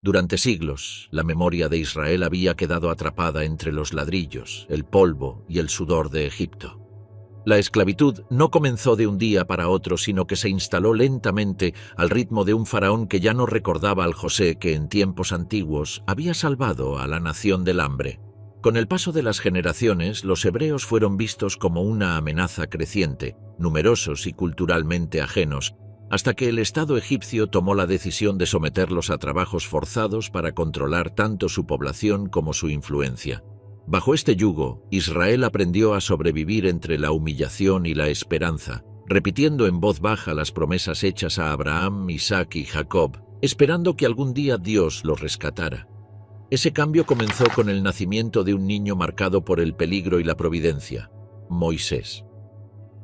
Durante siglos, la memoria de Israel había quedado atrapada entre los ladrillos, el polvo y el sudor de Egipto. La esclavitud no comenzó de un día para otro, sino que se instaló lentamente al ritmo de un faraón que ya no recordaba al José que en tiempos antiguos había salvado a la nación del hambre. Con el paso de las generaciones, los hebreos fueron vistos como una amenaza creciente, numerosos y culturalmente ajenos, hasta que el Estado egipcio tomó la decisión de someterlos a trabajos forzados para controlar tanto su población como su influencia. Bajo este yugo, Israel aprendió a sobrevivir entre la humillación y la esperanza, repitiendo en voz baja las promesas hechas a Abraham, Isaac y Jacob, esperando que algún día Dios los rescatara. Ese cambio comenzó con el nacimiento de un niño marcado por el peligro y la providencia, Moisés.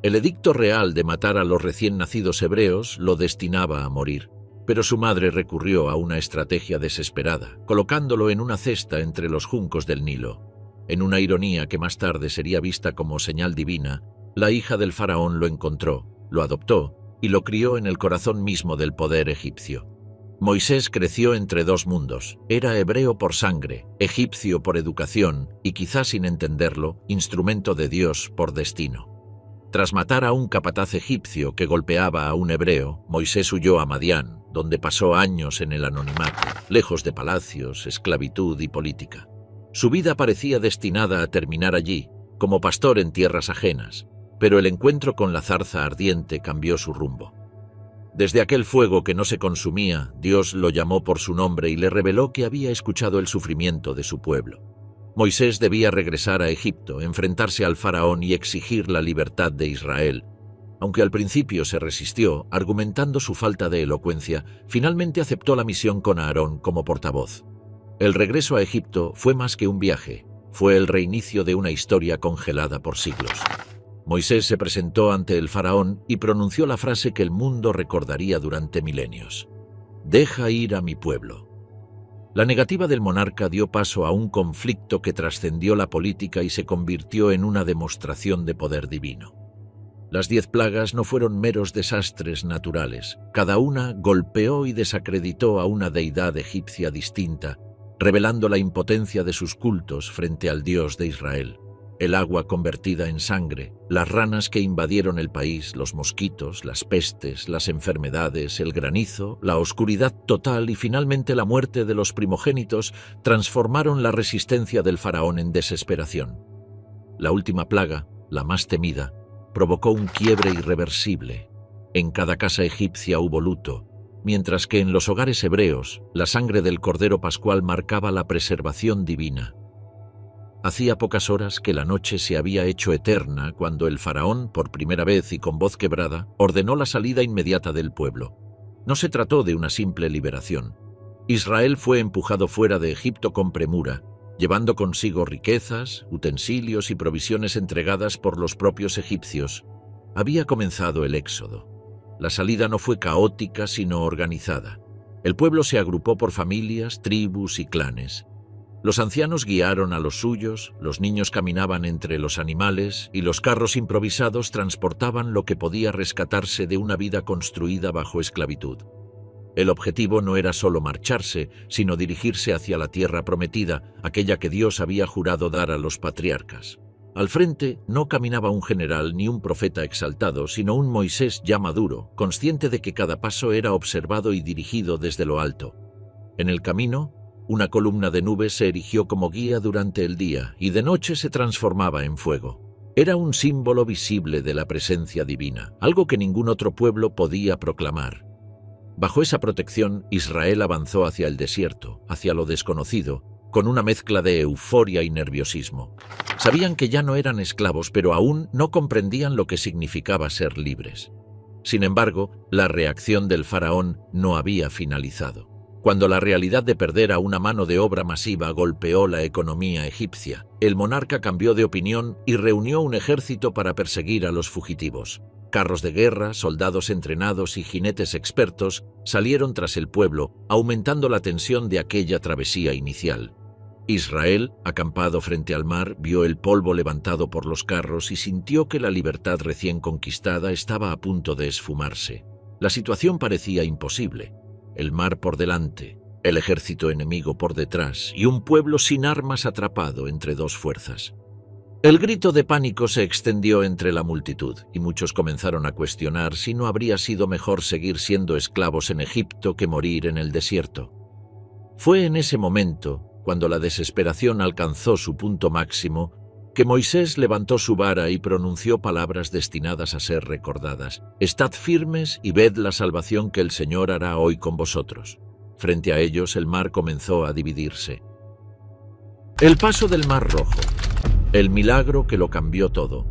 El edicto real de matar a los recién nacidos hebreos lo destinaba a morir, pero su madre recurrió a una estrategia desesperada, colocándolo en una cesta entre los juncos del Nilo. En una ironía que más tarde sería vista como señal divina, la hija del faraón lo encontró, lo adoptó y lo crió en el corazón mismo del poder egipcio. Moisés creció entre dos mundos. Era hebreo por sangre, egipcio por educación y, quizás sin entenderlo, instrumento de Dios por destino. Tras matar a un capataz egipcio que golpeaba a un hebreo, Moisés huyó a Madián, donde pasó años en el anonimato, lejos de palacios, esclavitud y política. Su vida parecía destinada a terminar allí, como pastor en tierras ajenas, pero el encuentro con la zarza ardiente cambió su rumbo. Desde aquel fuego que no se consumía, Dios lo llamó por su nombre y le reveló que había escuchado el sufrimiento de su pueblo. Moisés debía regresar a Egipto, enfrentarse al faraón y exigir la libertad de Israel. Aunque al principio se resistió, argumentando su falta de elocuencia, finalmente aceptó la misión con Aarón como portavoz. El regreso a Egipto fue más que un viaje, fue el reinicio de una historia congelada por siglos. Moisés se presentó ante el faraón y pronunció la frase que el mundo recordaría durante milenios: «Deja ir a mi pueblo». La negativa del monarca dio paso a un conflicto que trascendió la política y se convirtió en una demostración de poder divino. Las 10 plagas no fueron meros desastres naturales. Cada una golpeó y desacreditó a una deidad egipcia distinta, revelando la impotencia de sus cultos frente al Dios de Israel. El agua convertida en sangre, las ranas que invadieron el país, los mosquitos, las pestes, las enfermedades, el granizo, la oscuridad total y finalmente la muerte de los primogénitos transformaron la resistencia del faraón en desesperación. La última plaga, la más temida, provocó un quiebre irreversible. En cada casa egipcia hubo luto, mientras que en los hogares hebreos la sangre del Cordero Pascual marcaba la preservación divina. Hacía pocas horas que la noche se había hecho eterna cuando el faraón, por primera vez y con voz quebrada, ordenó la salida inmediata del pueblo. No se trató de una simple liberación. Israel fue empujado fuera de Egipto con premura, llevando consigo riquezas, utensilios y provisiones entregadas por los propios egipcios. Había comenzado el éxodo. La salida no fue caótica, sino organizada. El pueblo se agrupó por familias, tribus y clanes. Los ancianos guiaron a los suyos, los niños caminaban entre los animales y los carros improvisados transportaban lo que podía rescatarse de una vida construida bajo esclavitud. El objetivo no era solo marcharse, sino dirigirse hacia la tierra prometida, aquella que Dios había jurado dar a los patriarcas. Al frente no caminaba un general ni un profeta exaltado, sino un Moisés ya maduro, consciente de que cada paso era observado y dirigido desde lo alto. En el camino, una columna de nubes se erigió como guía durante el día y de noche se transformaba en fuego. Era un símbolo visible de la presencia divina, algo que ningún otro pueblo podía proclamar. Bajo esa protección, Israel avanzó hacia el desierto, hacia lo desconocido, con una mezcla de euforia y nerviosismo. Sabían que ya no eran esclavos, pero aún no comprendían lo que significaba ser libres. Sin embargo, la reacción del faraón no había finalizado. Cuando la realidad de perder a una mano de obra masiva golpeó la economía egipcia, el monarca cambió de opinión y reunió un ejército para perseguir a los fugitivos. Carros de guerra, soldados entrenados y jinetes expertos salieron tras el pueblo, aumentando la tensión de aquella travesía inicial. Israel, acampado frente al mar, vio el polvo levantado por los carros y sintió que la libertad recién conquistada estaba a punto de esfumarse. La situación parecía imposible. El mar por delante, el ejército enemigo por detrás y un pueblo sin armas atrapado entre dos fuerzas. El grito de pánico se extendió entre la multitud y muchos comenzaron a cuestionar si no habría sido mejor seguir siendo esclavos en Egipto que morir en el desierto. Fue en ese momento, cuando la desesperación alcanzó su punto máximo, que Moisés levantó su vara y pronunció palabras destinadas a ser recordadas. «Estad firmes y ved la salvación que el Señor hará hoy con vosotros». Frente a ellos el mar comenzó a dividirse. El paso del Mar Rojo. El milagro que lo cambió todo.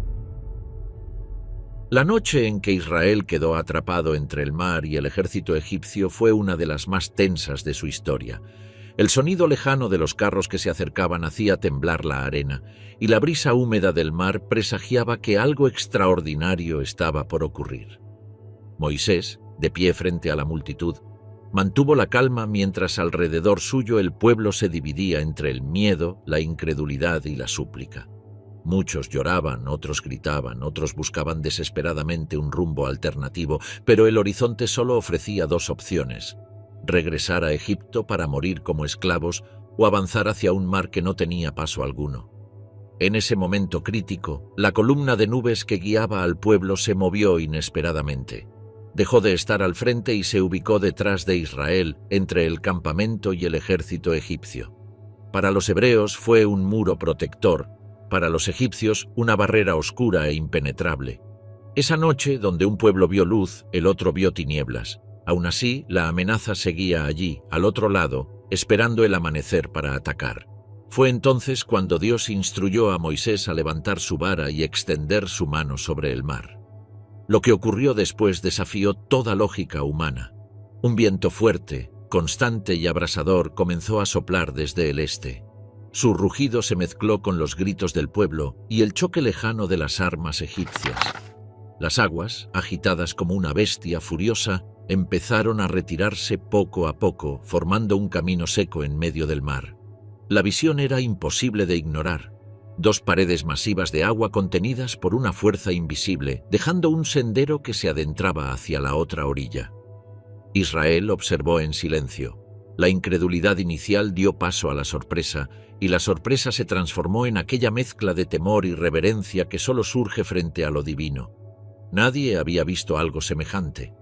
La noche en que Israel quedó atrapado entre el mar y el ejército egipcio fue una de las más tensas de su historia. El sonido lejano de los carros que se acercaban hacía temblar la arena, y la brisa húmeda del mar presagiaba que algo extraordinario estaba por ocurrir. Moisés, de pie frente a la multitud, mantuvo la calma mientras alrededor suyo el pueblo se dividía entre el miedo, la incredulidad y la súplica. Muchos lloraban, otros gritaban, otros buscaban desesperadamente un rumbo alternativo, pero el horizonte solo ofrecía dos opciones: regresar a Egipto para morir como esclavos o avanzar hacia un mar que no tenía paso alguno. En ese momento crítico, la columna de nubes que guiaba al pueblo se movió inesperadamente. Dejó de estar al frente y se ubicó detrás de Israel, entre el campamento y el ejército egipcio. Para los hebreos fue un muro protector, para los egipcios una barrera oscura e impenetrable. Esa noche, donde un pueblo vio luz, el otro vio tinieblas. Aún así, la amenaza seguía allí, al otro lado, esperando el amanecer para atacar. Fue entonces cuando Dios instruyó a Moisés a levantar su vara y extender su mano sobre el mar. Lo que ocurrió después desafió toda lógica humana. Un viento fuerte, constante y abrasador comenzó a soplar desde el este. Su rugido se mezcló con los gritos del pueblo y el choque lejano de las armas egipcias. Las aguas, agitadas como una bestia furiosa, empezaron a retirarse poco a poco, formando un camino seco en medio del mar. La visión era imposible de ignorar. Dos paredes masivas de agua contenidas por una fuerza invisible, dejando un sendero que se adentraba hacia la otra orilla. Israel observó en silencio. La incredulidad inicial dio paso a la sorpresa, y la sorpresa se transformó en aquella mezcla de temor y reverencia que solo surge frente a lo divino. Nadie había visto algo semejante.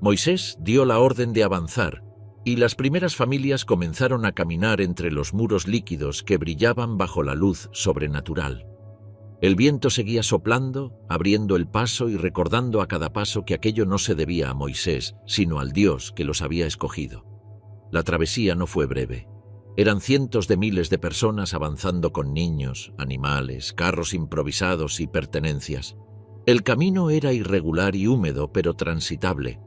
Moisés dio la orden de avanzar, y las primeras familias comenzaron a caminar entre los muros líquidos que brillaban bajo la luz sobrenatural. El viento seguía soplando, abriendo el paso y recordando a cada paso que aquello no se debía a Moisés, sino al Dios que los había escogido. La travesía no fue breve. Eran cientos de miles de personas avanzando con niños, animales, carros improvisados y pertenencias. El camino era irregular y húmedo, pero transitable.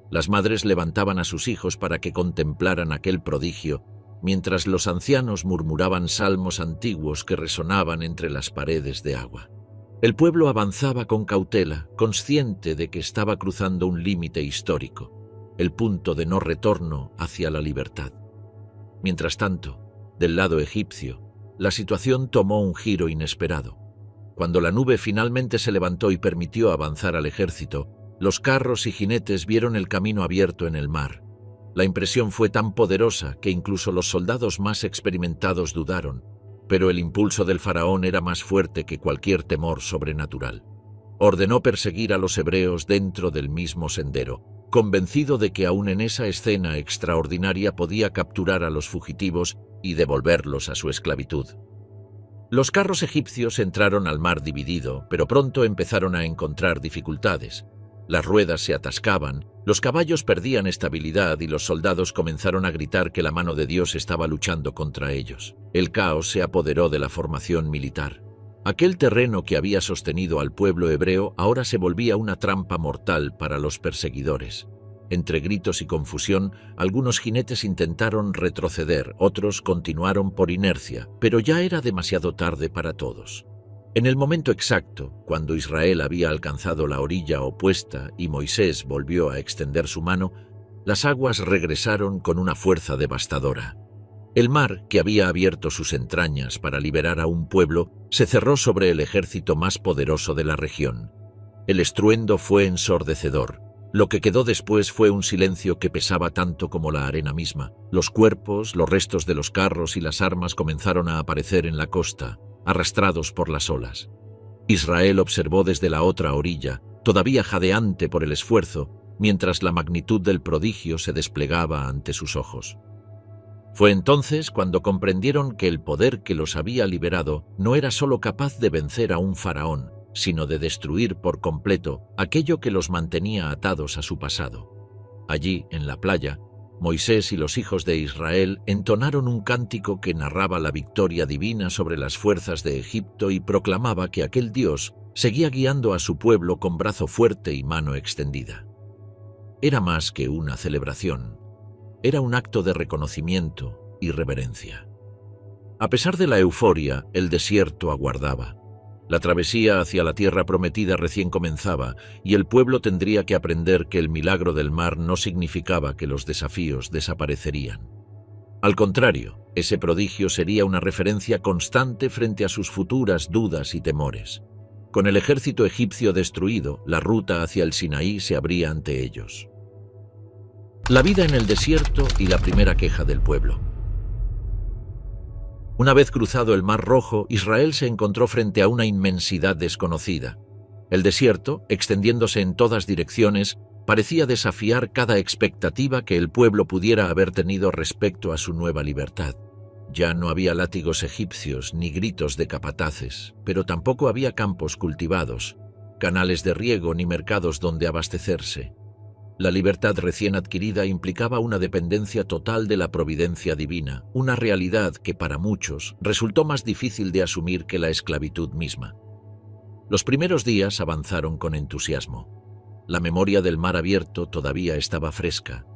Las madres levantaban a sus hijos para que contemplaran aquel prodigio, mientras los ancianos murmuraban salmos antiguos que resonaban entre las paredes de agua. El pueblo avanzaba con cautela, consciente de que estaba cruzando un límite histórico, el punto de no retorno hacia la libertad. Mientras tanto, del lado egipcio, la situación tomó un giro inesperado. Cuando la nube finalmente se levantó y permitió avanzar al ejército, los carros y jinetes vieron el camino abierto en el mar. La impresión fue tan poderosa que incluso los soldados más experimentados dudaron, pero el impulso del faraón era más fuerte que cualquier temor sobrenatural. Ordenó perseguir a los hebreos dentro del mismo sendero, convencido de que aún en esa escena extraordinaria podía capturar a los fugitivos y devolverlos a su esclavitud. Los carros egipcios entraron al mar dividido, pero pronto empezaron a encontrar dificultades. Las ruedas se atascaban, los caballos perdían estabilidad y los soldados comenzaron a gritar que la mano de Dios estaba luchando contra ellos. El caos se apoderó de la formación militar. Aquel terreno que había sostenido al pueblo hebreo ahora se volvía una trampa mortal para los perseguidores. Entre gritos y confusión, algunos jinetes intentaron retroceder, otros continuaron por inercia, pero ya era demasiado tarde para todos. En el momento exacto, cuando Israel había alcanzado la orilla opuesta y Moisés volvió a extender su mano, las aguas regresaron con una fuerza devastadora. El mar, que había abierto sus entrañas para liberar a un pueblo, se cerró sobre el ejército más poderoso de la región. El estruendo fue ensordecedor. Lo que quedó después fue un silencio que pesaba tanto como la arena misma. Los cuerpos, los restos de los carros y las armas comenzaron a aparecer en la costa, arrastrados por las olas. Israel observó desde la otra orilla, todavía jadeante por el esfuerzo, mientras la magnitud del prodigio se desplegaba ante sus ojos. Fue entonces cuando comprendieron que el poder que los había liberado no era solo capaz de vencer a un faraón, sino de destruir por completo aquello que los mantenía atados a su pasado. Allí, en la playa, Moisés y los hijos de Israel entonaron un cántico que narraba la victoria divina sobre las fuerzas de Egipto y proclamaba que aquel Dios seguía guiando a su pueblo con brazo fuerte y mano extendida. Era más que una celebración, era un acto de reconocimiento y reverencia. A pesar de la euforia, el desierto aguardaba. La travesía hacia la tierra prometida recién comenzaba y el pueblo tendría que aprender que el milagro del mar no significaba que los desafíos desaparecerían. Al contrario, ese prodigio sería una referencia constante frente a sus futuras dudas y temores. Con el ejército egipcio destruido, la ruta hacia el Sinaí se abría ante ellos. La vida en el desierto y la primera queja del pueblo. Una vez cruzado el Mar Rojo, Israel se encontró frente a una inmensidad desconocida. El desierto, extendiéndose en todas direcciones, parecía desafiar cada expectativa que el pueblo pudiera haber tenido respecto a su nueva libertad. Ya no había látigos egipcios ni gritos de capataces, pero tampoco había campos cultivados, canales de riego ni mercados donde abastecerse. La libertad recién adquirida implicaba una dependencia total de la providencia divina, una realidad que para muchos resultó más difícil de asumir que la esclavitud misma. Los primeros días avanzaron con entusiasmo. La memoria del mar abierto todavía estaba fresca.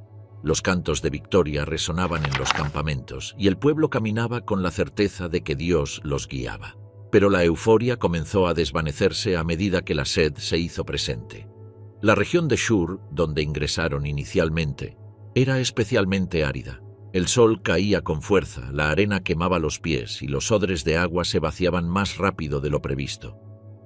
Los cantos de victoria resonaban en los campamentos y el pueblo caminaba con la certeza de que Dios los guiaba. Pero la euforia comenzó a desvanecerse a medida que la sed se hizo presente. La región de Shur, donde ingresaron inicialmente, era especialmente árida. El sol caía con fuerza, la arena quemaba los pies y los odres de agua se vaciaban más rápido de lo previsto.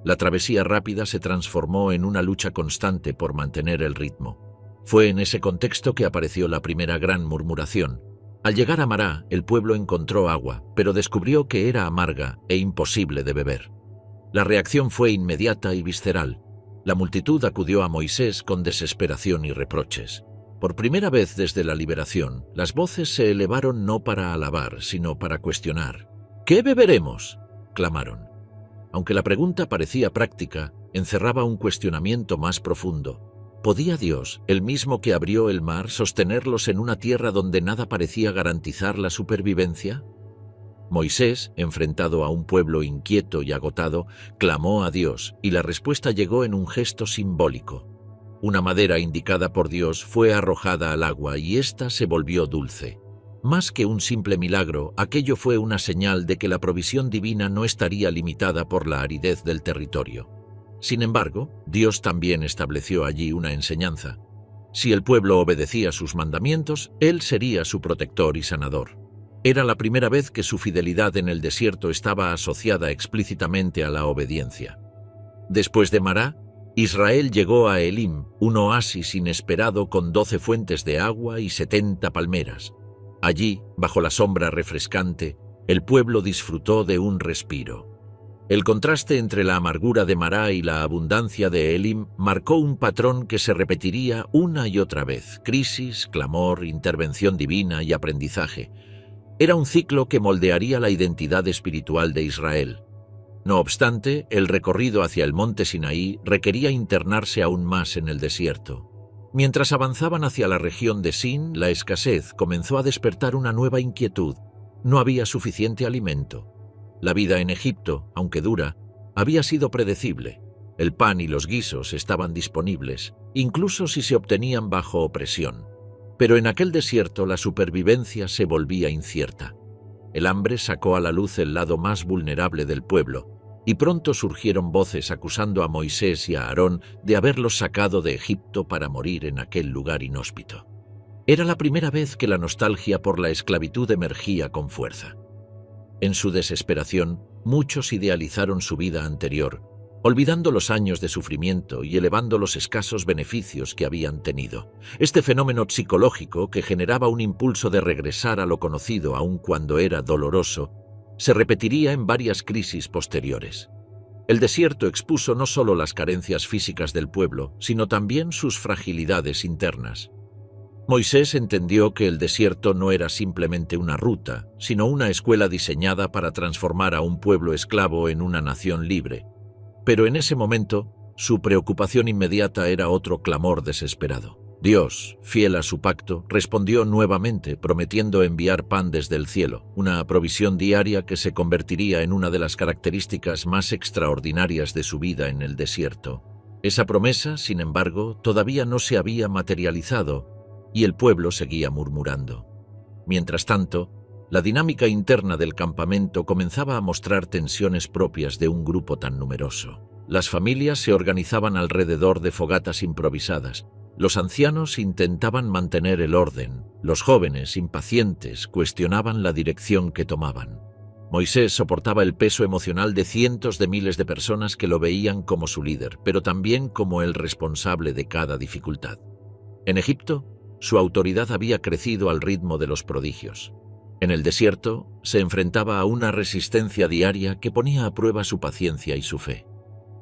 La travesía rápida se transformó en una lucha constante por mantener el ritmo. Fue en ese contexto que apareció la primera gran murmuración. Al llegar a Mará, el pueblo encontró agua, pero descubrió que era amarga e imposible de beber. La reacción fue inmediata y visceral. La multitud acudió a Moisés con desesperación y reproches. Por primera vez desde la liberación, las voces se elevaron no para alabar, sino para cuestionar. ¿Qué beberemos?, clamaron. Aunque la pregunta parecía práctica, encerraba un cuestionamiento más profundo. ¿Podía Dios, el mismo que abrió el mar, sostenerlos en una tierra donde nada parecía garantizar la supervivencia? Moisés, enfrentado a un pueblo inquieto y agotado, clamó a Dios y la respuesta llegó en un gesto simbólico. Una madera indicada por Dios fue arrojada al agua y ésta se volvió dulce. Más que un simple milagro, aquello fue una señal de que la provisión divina no estaría limitada por la aridez del territorio. Sin embargo, Dios también estableció allí una enseñanza. Si el pueblo obedecía sus mandamientos, Él sería su protector y sanador. Era la primera vez que su fidelidad en el desierto estaba asociada explícitamente a la obediencia. Después de Mará, Israel llegó a Elim, un oasis inesperado con 12 fuentes de agua y 70 palmeras. Allí, bajo la sombra refrescante, el pueblo disfrutó de un respiro. El contraste entre la amargura de Mará y la abundancia de Elim marcó un patrón que se repetiría una y otra vez: crisis, clamor, intervención divina y aprendizaje. Era un ciclo que moldearía la identidad espiritual de Israel. No obstante, el recorrido hacia el monte Sinaí requería internarse aún más en el desierto. Mientras avanzaban hacia la región de Sin, la escasez comenzó a despertar una nueva inquietud. No había suficiente alimento. La vida en Egipto, aunque dura, había sido predecible. El pan y los guisos estaban disponibles, incluso si se obtenían bajo opresión. Pero en aquel desierto la supervivencia se volvía incierta. El hambre sacó a la luz el lado más vulnerable del pueblo, y pronto surgieron voces acusando a Moisés y a Aarón de haberlos sacado de Egipto para morir en aquel lugar inhóspito. Era la primera vez que la nostalgia por la esclavitud emergía con fuerza. En su desesperación, muchos idealizaron su vida anterior, olvidando los años de sufrimiento y elevando los escasos beneficios que habían tenido. Este fenómeno psicológico, que generaba un impulso de regresar a lo conocido aun cuando era doloroso, se repetiría en varias crisis posteriores. El desierto expuso no solo las carencias físicas del pueblo, sino también sus fragilidades internas. Moisés entendió que el desierto no era simplemente una ruta, sino una escuela diseñada para transformar a un pueblo esclavo en una nación libre. Pero en ese momento, su preocupación inmediata era otro clamor desesperado. Dios, fiel a su pacto, respondió nuevamente prometiendo enviar pan desde el cielo, una provisión diaria que se convertiría en una de las características más extraordinarias de su vida en el desierto. Esa promesa, sin embargo, todavía no se había materializado y el pueblo seguía murmurando. Mientras tanto, la dinámica interna del campamento comenzaba a mostrar tensiones propias de un grupo tan numeroso. Las familias se organizaban alrededor de fogatas improvisadas. Los ancianos intentaban mantener el orden. Los jóvenes, impacientes, cuestionaban la dirección que tomaban. Moisés soportaba el peso emocional de cientos de miles de personas que lo veían como su líder, pero también como el responsable de cada dificultad. En Egipto, su autoridad había crecido al ritmo de los prodigios. En el desierto, se enfrentaba a una resistencia diaria que ponía a prueba su paciencia y su fe.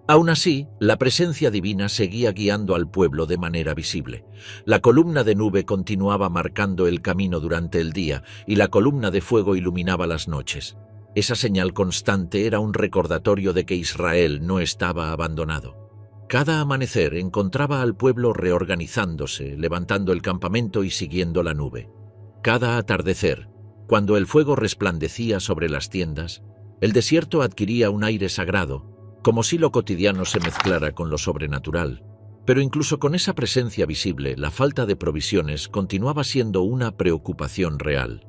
Aún así, la presencia divina seguía guiando al pueblo de manera visible. La columna de nube continuaba marcando el camino durante el día y la columna de fuego iluminaba las noches. Esa señal constante era un recordatorio de que Israel no estaba abandonado. Cada amanecer encontraba al pueblo reorganizándose, levantando el campamento y siguiendo la nube. Cada atardecer, cuando el fuego resplandecía sobre las tiendas, el desierto adquiría un aire sagrado, como si lo cotidiano se mezclara con lo sobrenatural. Pero incluso con esa presencia visible, la falta de provisiones continuaba siendo una preocupación real.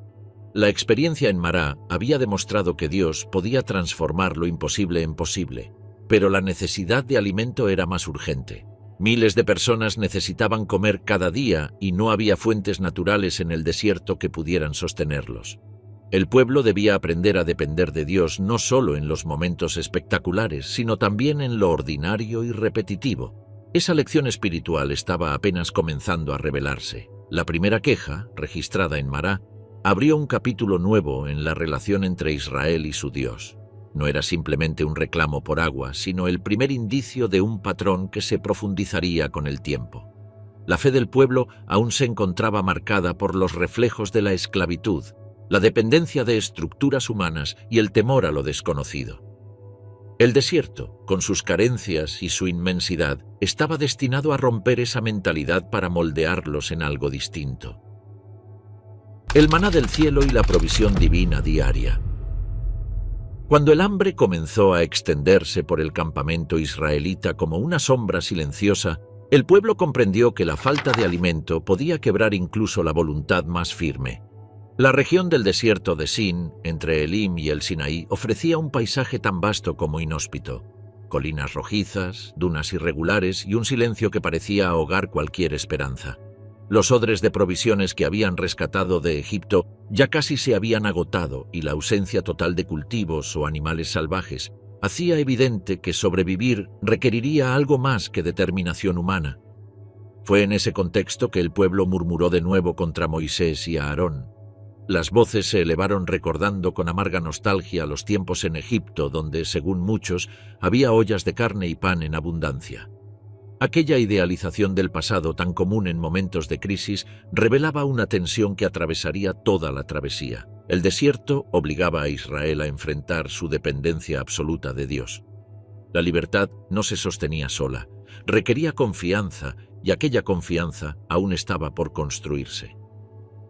La experiencia en Mará había demostrado que Dios podía transformar lo imposible en posible, pero la necesidad de alimento era más urgente. Miles de personas necesitaban comer cada día y no había fuentes naturales en el desierto que pudieran sostenerlos. El pueblo debía aprender a depender de Dios no solo en los momentos espectaculares, sino también en lo ordinario y repetitivo. Esa lección espiritual estaba apenas comenzando a revelarse. La primera queja, registrada en Mará, abrió un capítulo nuevo en la relación entre Israel y su Dios. No era simplemente un reclamo por agua, sino el primer indicio de un patrón que se profundizaría con el tiempo. La fe del pueblo aún se encontraba marcada por los reflejos de la esclavitud, la dependencia de estructuras humanas y el temor a lo desconocido. El desierto, con sus carencias y su inmensidad, estaba destinado a romper esa mentalidad para moldearlos en algo distinto. El maná del cielo y la provisión divina diaria. Cuando el hambre comenzó a extenderse por el campamento israelita como una sombra silenciosa, el pueblo comprendió que la falta de alimento podía quebrar incluso la voluntad más firme. La región del desierto de Sin, entre Elim y el Sinaí, ofrecía un paisaje tan vasto como inhóspito. Colinas rojizas, dunas irregulares y un silencio que parecía ahogar cualquier esperanza. Los odres de provisiones que habían rescatado de Egipto ya casi se habían agotado y la ausencia total de cultivos o animales salvajes hacía evidente que sobrevivir requeriría algo más que determinación humana. Fue en ese contexto que el pueblo murmuró de nuevo contra Moisés y Aarón. Las voces se elevaron recordando con amarga nostalgia los tiempos en Egipto donde, según muchos, había ollas de carne y pan en abundancia. Aquella idealización del pasado tan común en momentos de crisis revelaba una tensión que atravesaría toda la travesía. El desierto obligaba a Israel a enfrentar su dependencia absoluta de Dios. La libertad no se sostenía sola, requería confianza y aquella confianza aún estaba por construirse.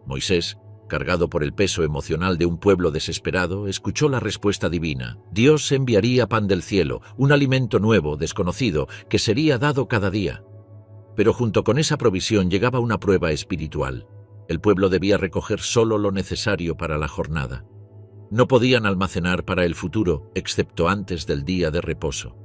Moisés, cargado por el peso emocional de un pueblo desesperado, escuchó la respuesta divina. Dios enviaría pan del cielo, un alimento nuevo, desconocido, que sería dado cada día. Pero junto con esa provisión llegaba una prueba espiritual. El pueblo debía recoger solo lo necesario para la jornada. No podían almacenar para el futuro, excepto antes del día de reposo.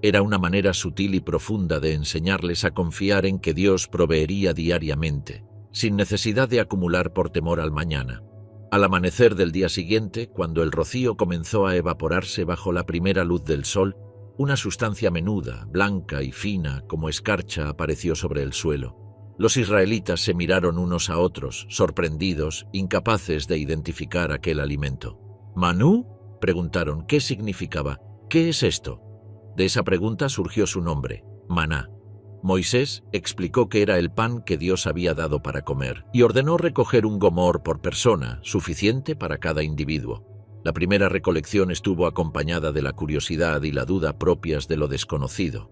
Era una manera sutil y profunda de enseñarles a confiar en que Dios proveería diariamente, sin necesidad de acumular por temor al mañana. Al amanecer del día siguiente, cuando el rocío comenzó a evaporarse bajo la primera luz del sol, Una sustancia menuda, blanca y fina como escarcha apareció sobre el suelo. Los israelitas se miraron unos a otros, sorprendidos, incapaces de identificar aquel alimento. ¿Manú?, preguntaron. ¿Qué significaba? ¿Qué es esto? De esa pregunta surgió su nombre, maná. Moisés explicó que era el pan que Dios había dado para comer y ordenó recoger un gomor por persona, suficiente para cada individuo. La primera recolección estuvo acompañada de la curiosidad y la duda propias de lo desconocido.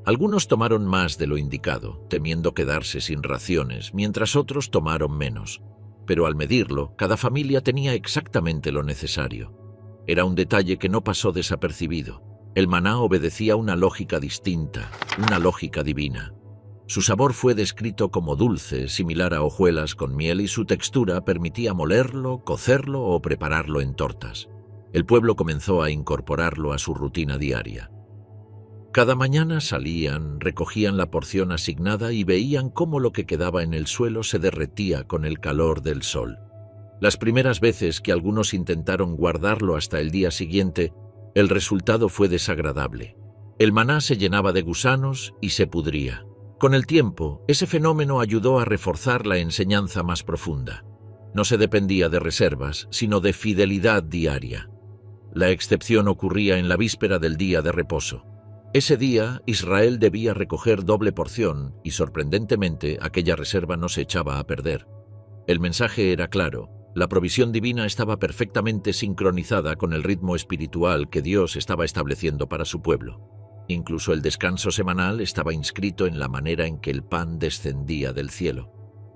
Algunos tomaron más de lo indicado, temiendo quedarse sin raciones, mientras otros tomaron menos. Pero al medirlo, cada familia tenía exactamente lo necesario. Era un detalle que no pasó desapercibido. El maná obedecía una lógica distinta, una lógica divina. Su sabor fue descrito como dulce, similar a hojuelas con miel, y su textura permitía molerlo, cocerlo o prepararlo en tortas. El pueblo comenzó a incorporarlo a su rutina diaria. Cada mañana salían, recogían la porción asignada y veían cómo lo que quedaba en el suelo se derretía con el calor del sol. Las primeras veces que algunos intentaron guardarlo hasta el día siguiente, el resultado fue desagradable. El maná se llenaba de gusanos y se pudría. Con el tiempo, ese fenómeno ayudó a reforzar la enseñanza más profunda. No se dependía de reservas, sino de fidelidad diaria. La excepción ocurría en la víspera del día de reposo. Ese día, Israel debía recoger doble porción y, sorprendentemente, aquella reserva no se echaba a perder. El mensaje era claro. La provisión divina estaba perfectamente sincronizada con el ritmo espiritual que Dios estaba estableciendo para su pueblo. Incluso el descanso semanal estaba inscrito en la manera en que el pan descendía del cielo.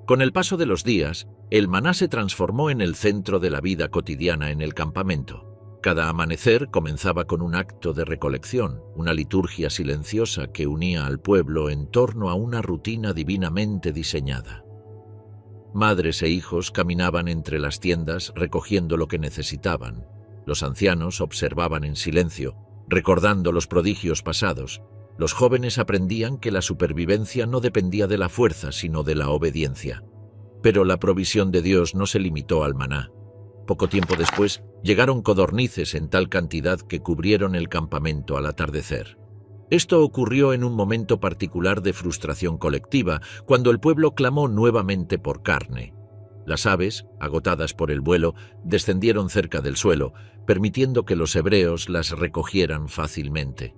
Con el paso de los días, el maná se transformó en el centro de la vida cotidiana en el campamento. Cada amanecer comenzaba con un acto de recolección, una liturgia silenciosa que unía al pueblo en torno a una rutina divinamente diseñada. Madres e hijos caminaban entre las tiendas recogiendo lo que necesitaban. Los ancianos observaban en silencio, recordando los prodigios pasados. Los jóvenes aprendían que la supervivencia no dependía de la fuerza, sino de la obediencia. Pero la provisión de Dios no se limitó al maná. Poco tiempo después, llegaron codornices en tal cantidad que cubrieron el campamento al atardecer. Esto ocurrió en un momento particular de frustración colectiva, cuando el pueblo clamó nuevamente por carne. Las aves, agotadas por el vuelo, descendieron cerca del suelo, permitiendo que los hebreos las recogieran fácilmente.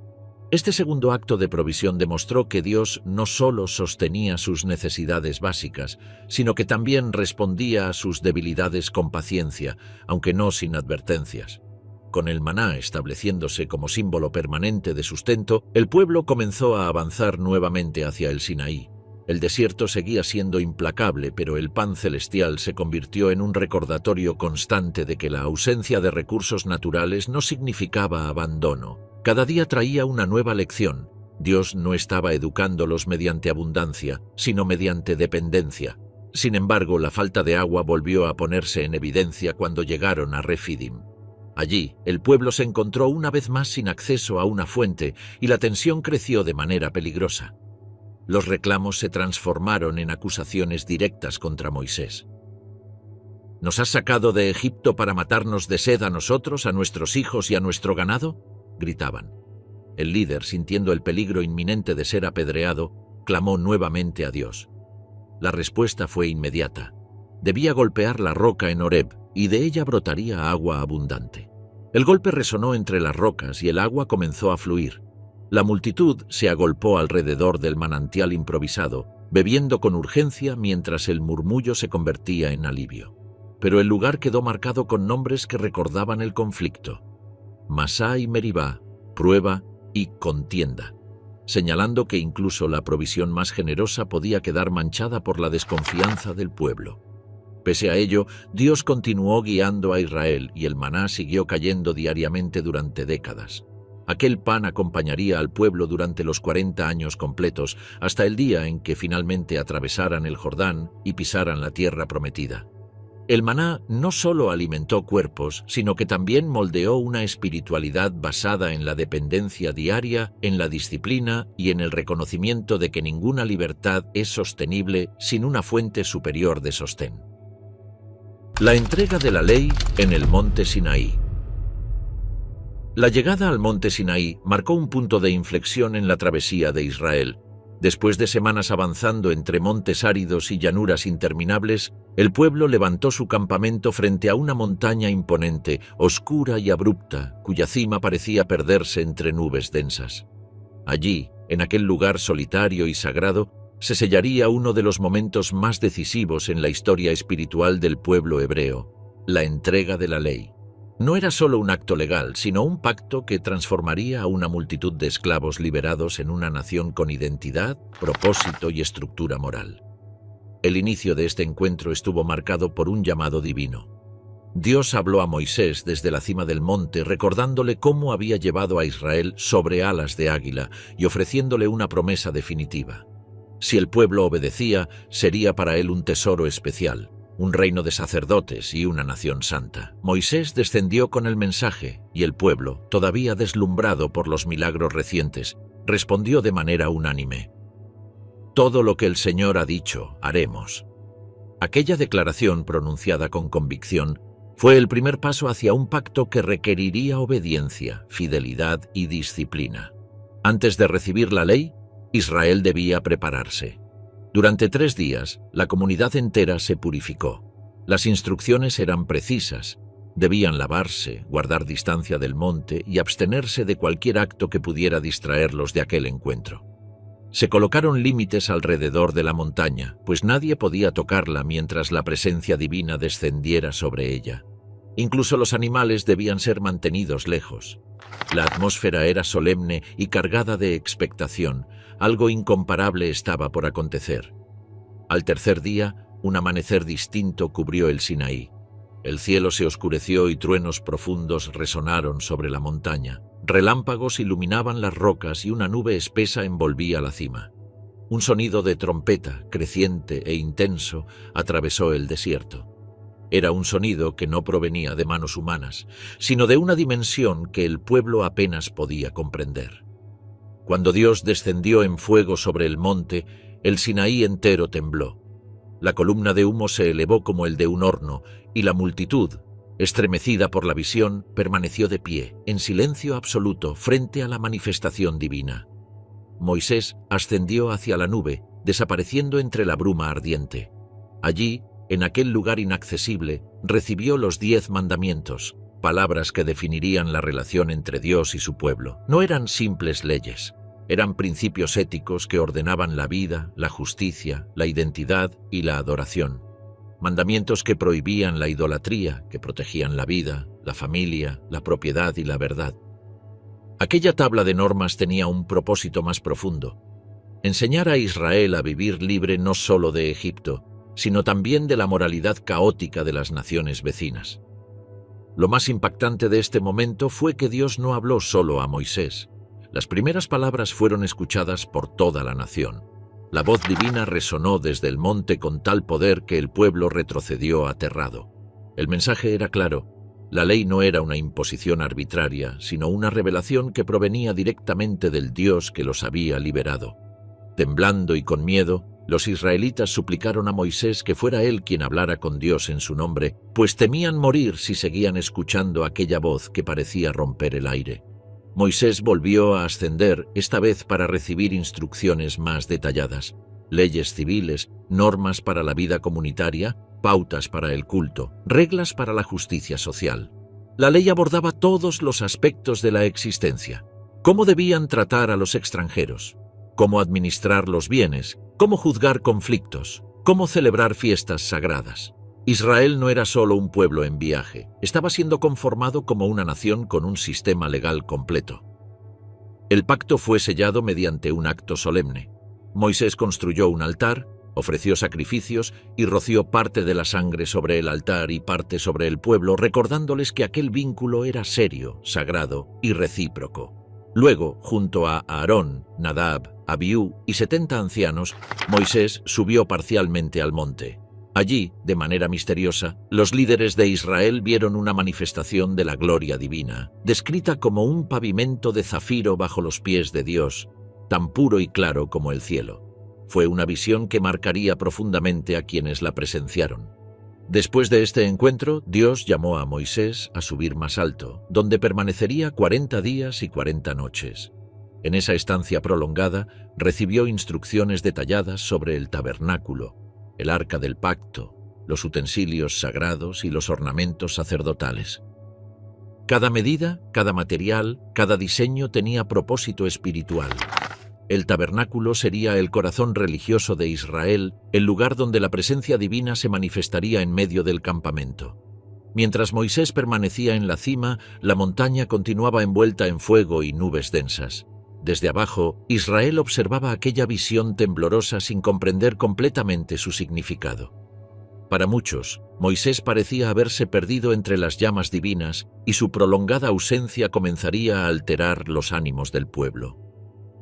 Este segundo acto de provisión demostró que Dios no solo sostenía sus necesidades básicas, sino que también respondía a sus debilidades con paciencia, aunque no sin advertencias. Con el maná estableciéndose como símbolo permanente de sustento, el pueblo comenzó a avanzar nuevamente hacia el Sinaí. El desierto seguía siendo implacable, pero el pan celestial se convirtió en un recordatorio constante de que la ausencia de recursos naturales no significaba abandono. Cada día traía una nueva lección. Dios no estaba educándolos mediante abundancia, sino mediante dependencia. Sin embargo, la falta de agua volvió a ponerse en evidencia cuando llegaron a Refidim. Allí, el pueblo se encontró una vez más sin acceso a una fuente y la tensión creció de manera peligrosa. Los reclamos se transformaron en acusaciones directas contra Moisés. ¿Nos has sacado de Egipto para matarnos de sed a nosotros, a nuestros hijos y a nuestro ganado?, gritaban. El líder, sintiendo el peligro inminente de ser apedreado, clamó nuevamente a Dios. La respuesta fue inmediata. Debía golpear la roca en Horeb, y de ella brotaría agua abundante. El golpe resonó entre las rocas y el agua comenzó a fluir. La multitud se agolpó alrededor del manantial improvisado, bebiendo con urgencia mientras el murmullo se convertía en alivio. Pero el lugar quedó marcado con nombres que recordaban el conflicto: Masá y Meribá, prueba y contienda, señalando que incluso la provisión más generosa podía quedar manchada por la desconfianza del pueblo. Pese a ello, Dios continuó guiando a Israel y el maná siguió cayendo diariamente durante décadas. Aquel pan acompañaría al pueblo durante los 40 años completos, hasta el día en que finalmente atravesaran el Jordán y pisaran la tierra prometida. El maná no solo alimentó cuerpos, sino que también moldeó una espiritualidad basada en la dependencia diaria, en la disciplina y en el reconocimiento de que ninguna libertad es sostenible sin una fuente superior de sostén. La entrega de la ley en el monte Sinaí. La llegada al monte Sinaí marcó un punto de inflexión en la travesía de Israel. Después de semanas avanzando entre montes áridos y llanuras interminables, el pueblo levantó su campamento frente a una montaña imponente, oscura y abrupta, cuya cima parecía perderse entre nubes densas. Allí, en aquel lugar solitario y sagrado, se sellaría uno de los momentos más decisivos en la historia espiritual del pueblo hebreo, la entrega de la ley. No era solo un acto legal, sino un pacto que transformaría a una multitud de esclavos liberados en una nación con identidad, propósito y estructura moral. El inicio de este encuentro estuvo marcado por un llamado divino. Dios habló a Moisés desde la cima del monte, recordándole cómo había llevado a Israel sobre alas de águila y ofreciéndole una promesa definitiva. Si el pueblo obedecía, sería para él un tesoro especial, un reino de sacerdotes y una nación santa. Moisés descendió con el mensaje y el pueblo, todavía deslumbrado por los milagros recientes, respondió de manera unánime: «Todo lo que el Señor ha dicho, haremos». Aquella declaración, pronunciada con convicción, fue el primer paso hacia un pacto que requeriría obediencia, fidelidad y disciplina. Antes de recibir la ley, Israel debía prepararse. Durante 3 días, la comunidad entera se purificó. Las instrucciones eran precisas. Debían lavarse, guardar distancia del monte y abstenerse de cualquier acto que pudiera distraerlos de aquel encuentro. Se colocaron límites alrededor de la montaña, pues nadie podía tocarla mientras la presencia divina descendiera sobre ella. Incluso los animales debían ser mantenidos lejos. La atmósfera era solemne y cargada de expectación. Algo incomparable estaba por acontecer. Al tercer día, un amanecer distinto cubrió el Sinaí. El cielo se oscureció y truenos profundos resonaron sobre la montaña. Relámpagos iluminaban las rocas y una nube espesa envolvía la cima. Un sonido de trompeta, creciente e intenso, atravesó el desierto. Era un sonido que no provenía de manos humanas, sino de una dimensión que el pueblo apenas podía comprender. Cuando Dios descendió en fuego sobre el monte, el Sinaí entero tembló. La columna de humo se elevó como el de un horno, y la multitud, estremecida por la visión, permaneció de pie, en silencio absoluto, frente a la manifestación divina. Moisés ascendió hacia la nube, desapareciendo entre la bruma ardiente. Allí, en aquel lugar inaccesible, recibió los 10 mandamientos, palabras que definirían la relación entre Dios y su pueblo. No eran simples leyes. Eran principios éticos que ordenaban la vida, la justicia, la identidad y la adoración. Mandamientos que prohibían la idolatría, que protegían la vida, la familia, la propiedad y la verdad. Aquella tabla de normas tenía un propósito más profundo: enseñar a Israel a vivir libre no solo de Egipto, sino también de la moralidad caótica de las naciones vecinas. Lo más impactante de este momento fue que Dios no habló solo a Moisés. Las primeras palabras fueron escuchadas por toda la nación. La voz divina resonó desde el monte con tal poder que el pueblo retrocedió aterrado. El mensaje era claro: la ley no era una imposición arbitraria, sino una revelación que provenía directamente del Dios que los había liberado. Temblando y con miedo, los israelitas suplicaron a Moisés que fuera él quien hablara con Dios en su nombre, pues temían morir si seguían escuchando aquella voz que parecía romper el aire. Moisés volvió a ascender, esta vez para recibir instrucciones más detalladas: leyes civiles, normas para la vida comunitaria, pautas para el culto, reglas para la justicia social. La ley abordaba todos los aspectos de la existencia: cómo debían tratar a los extranjeros, cómo administrar los bienes, cómo juzgar conflictos, cómo celebrar fiestas sagradas. Israel no era solo un pueblo en viaje, estaba siendo conformado como una nación con un sistema legal completo. El pacto fue sellado mediante un acto solemne. Moisés construyó un altar, ofreció sacrificios y roció parte de la sangre sobre el altar y parte sobre el pueblo, recordándoles que aquel vínculo era serio, sagrado y recíproco. Luego, junto a Aarón, Nadab, Abiú y 70 ancianos, Moisés subió parcialmente al monte. Allí, de manera misteriosa, los líderes de Israel vieron una manifestación de la gloria divina, descrita como un pavimento de zafiro bajo los pies de Dios, tan puro y claro como el cielo. Fue una visión que marcaría profundamente a quienes la presenciaron. Después de este encuentro, Dios llamó a Moisés a subir más alto, donde permanecería 40 días y 40 noches. En esa estancia prolongada, recibió instrucciones detalladas sobre el tabernáculo, el arca del pacto, los utensilios sagrados y los ornamentos sacerdotales. Cada medida, cada material, cada diseño tenía propósito espiritual. El tabernáculo sería el corazón religioso de Israel, el lugar donde la presencia divina se manifestaría en medio del campamento. Mientras Moisés permanecía en la cima, la montaña continuaba envuelta en fuego y nubes densas. Desde abajo, Israel observaba aquella visión temblorosa sin comprender completamente su significado. Para muchos, Moisés parecía haberse perdido entre las llamas divinas y su prolongada ausencia comenzaría a alterar los ánimos del pueblo.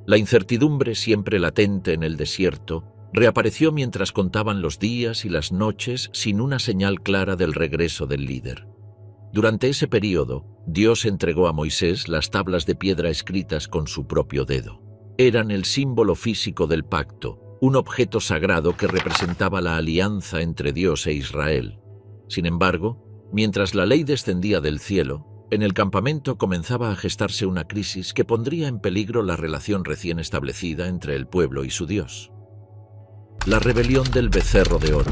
La incertidumbre, siempre latente en el desierto, reapareció mientras contaban los días y las noches sin una señal clara del regreso del líder. Durante ese período, Dios entregó a Moisés las tablas de piedra escritas con su propio dedo. Eran el símbolo físico del pacto, un objeto sagrado que representaba la alianza entre Dios e Israel. Sin embargo, mientras la ley descendía del cielo, en el campamento comenzaba a gestarse una crisis que pondría en peligro la relación recién establecida entre el pueblo y su Dios. La rebelión del becerro de oro.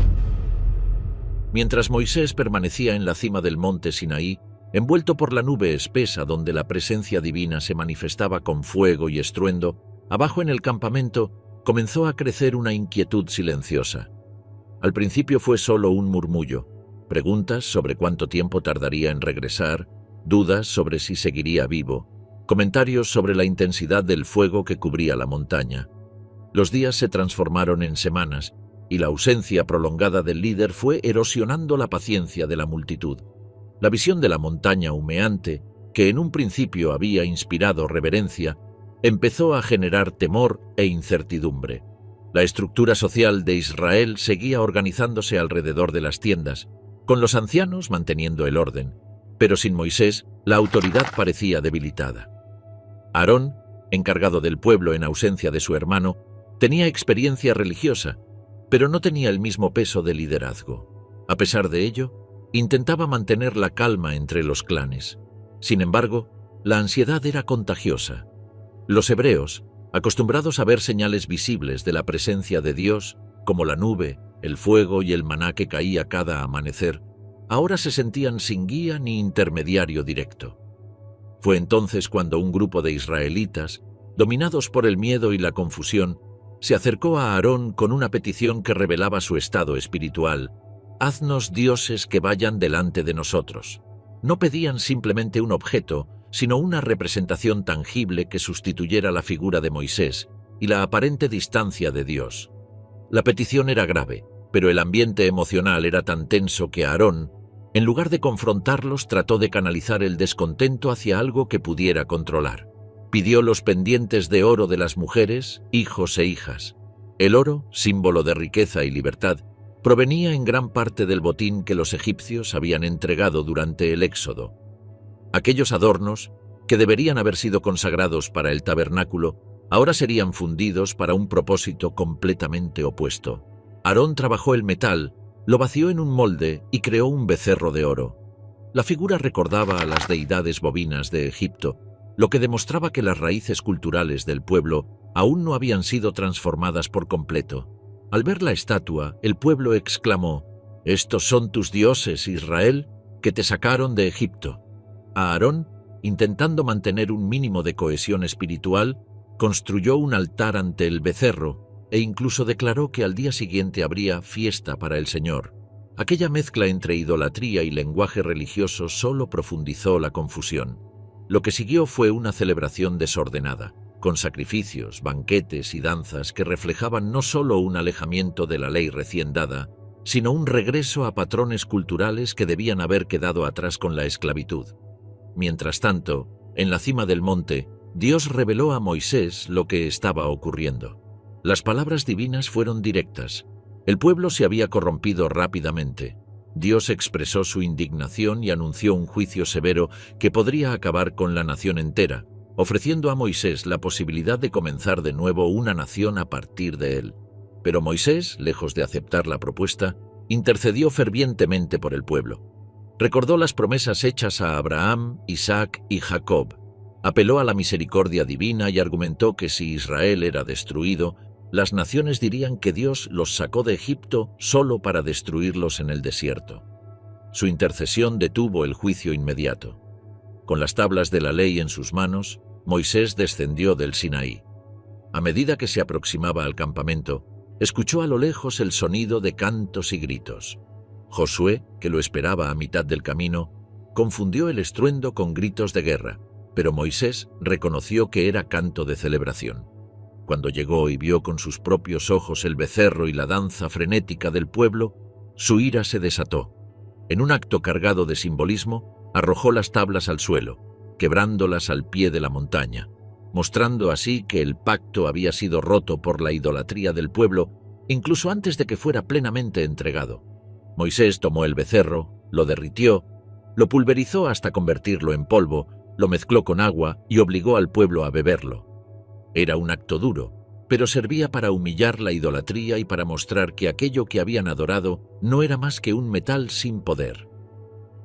Mientras Moisés permanecía en la cima del monte Sinaí, envuelto por la nube espesa donde la presencia divina se manifestaba con fuego y estruendo, abajo en el campamento comenzó a crecer una inquietud silenciosa. Al principio fue solo un murmullo, preguntas sobre cuánto tiempo tardaría en regresar, dudas sobre si seguiría vivo, comentarios sobre la intensidad del fuego que cubría la montaña. Los días se transformaron en semanas, y la ausencia prolongada del líder fue erosionando la paciencia de la multitud. La visión de la montaña humeante, que en un principio había inspirado reverencia, empezó a generar temor e incertidumbre. La estructura social de Israel seguía organizándose alrededor de las tiendas, con los ancianos manteniendo el orden, pero sin Moisés, la autoridad parecía debilitada. Aarón, encargado del pueblo en ausencia de su hermano, tenía experiencia religiosa, pero no tenía el mismo peso de liderazgo. A pesar de ello, intentaba mantener la calma entre los clanes. Sin embargo, la ansiedad era contagiosa. Los hebreos, acostumbrados a ver señales visibles de la presencia de Dios, como la nube, el fuego y el maná que caía cada amanecer, ahora se sentían sin guía ni intermediario directo. Fue entonces cuando un grupo de israelitas, dominados por el miedo y la confusión, se acercó a Aarón con una petición que revelaba su estado espiritual: «Haznos dioses que vayan delante de nosotros». No pedían simplemente un objeto, sino una representación tangible que sustituyera la figura de Moisés y la aparente distancia de Dios. La petición era grave, pero el ambiente emocional era tan tenso que Aarón, en lugar de confrontarlos, trató de canalizar el descontento hacia algo que pudiera controlar. Pidió los pendientes de oro de las mujeres, hijos e hijas. El oro, símbolo de riqueza y libertad, provenía en gran parte del botín que los egipcios habían entregado durante el Éxodo. Aquellos adornos, que deberían haber sido consagrados para el tabernáculo, ahora serían fundidos para un propósito completamente opuesto. Aarón trabajó el metal, lo vació en un molde y creó un becerro de oro. La figura recordaba a las deidades bovinas de Egipto, lo que demostraba que las raíces culturales del pueblo aún no habían sido transformadas por completo. Al ver la estatua, el pueblo exclamó: «Estos son tus dioses, Israel, que te sacaron de Egipto». A Aarón, intentando mantener un mínimo de cohesión espiritual, construyó un altar ante el becerro e incluso declaró que al día siguiente habría fiesta para el Señor. Aquella mezcla entre idolatría y lenguaje religioso solo profundizó la confusión. Lo que siguió fue una celebración desordenada, con sacrificios, banquetes y danzas que reflejaban no solo un alejamiento de la ley recién dada, sino un regreso a patrones culturales que debían haber quedado atrás con la esclavitud. Mientras tanto, en la cima del monte, Dios reveló a Moisés lo que estaba ocurriendo. Las palabras divinas fueron directas. El pueblo se había corrompido rápidamente. Dios expresó su indignación y anunció un juicio severo que podría acabar con la nación entera, ofreciendo a Moisés la posibilidad de comenzar de nuevo una nación a partir de él. Pero Moisés, lejos de aceptar la propuesta, intercedió fervientemente por el pueblo. Recordó las promesas hechas a Abraham, Isaac y Jacob. Apeló a la misericordia divina y argumentó que si Israel era destruido, las naciones dirían que Dios los sacó de Egipto solo para destruirlos en el desierto. Su intercesión detuvo el juicio inmediato. Con las tablas de la ley en sus manos, Moisés descendió del Sinaí. A medida que se aproximaba al campamento, escuchó a lo lejos el sonido de cantos y gritos. Josué, que lo esperaba a mitad del camino, confundió el estruendo con gritos de guerra, pero Moisés reconoció que era canto de celebración. Cuando llegó y vio con sus propios ojos el becerro y la danza frenética del pueblo, su ira se desató. En un acto cargado de simbolismo, arrojó las tablas al suelo, quebrándolas al pie de la montaña, mostrando así que el pacto había sido roto por la idolatría del pueblo, incluso antes de que fuera plenamente entregado. Moisés tomó el becerro, lo derritió, lo pulverizó hasta convertirlo en polvo, lo mezcló con agua y obligó al pueblo a beberlo. Era un acto duro, pero servía para humillar la idolatría y para mostrar que aquello que habían adorado no era más que un metal sin poder.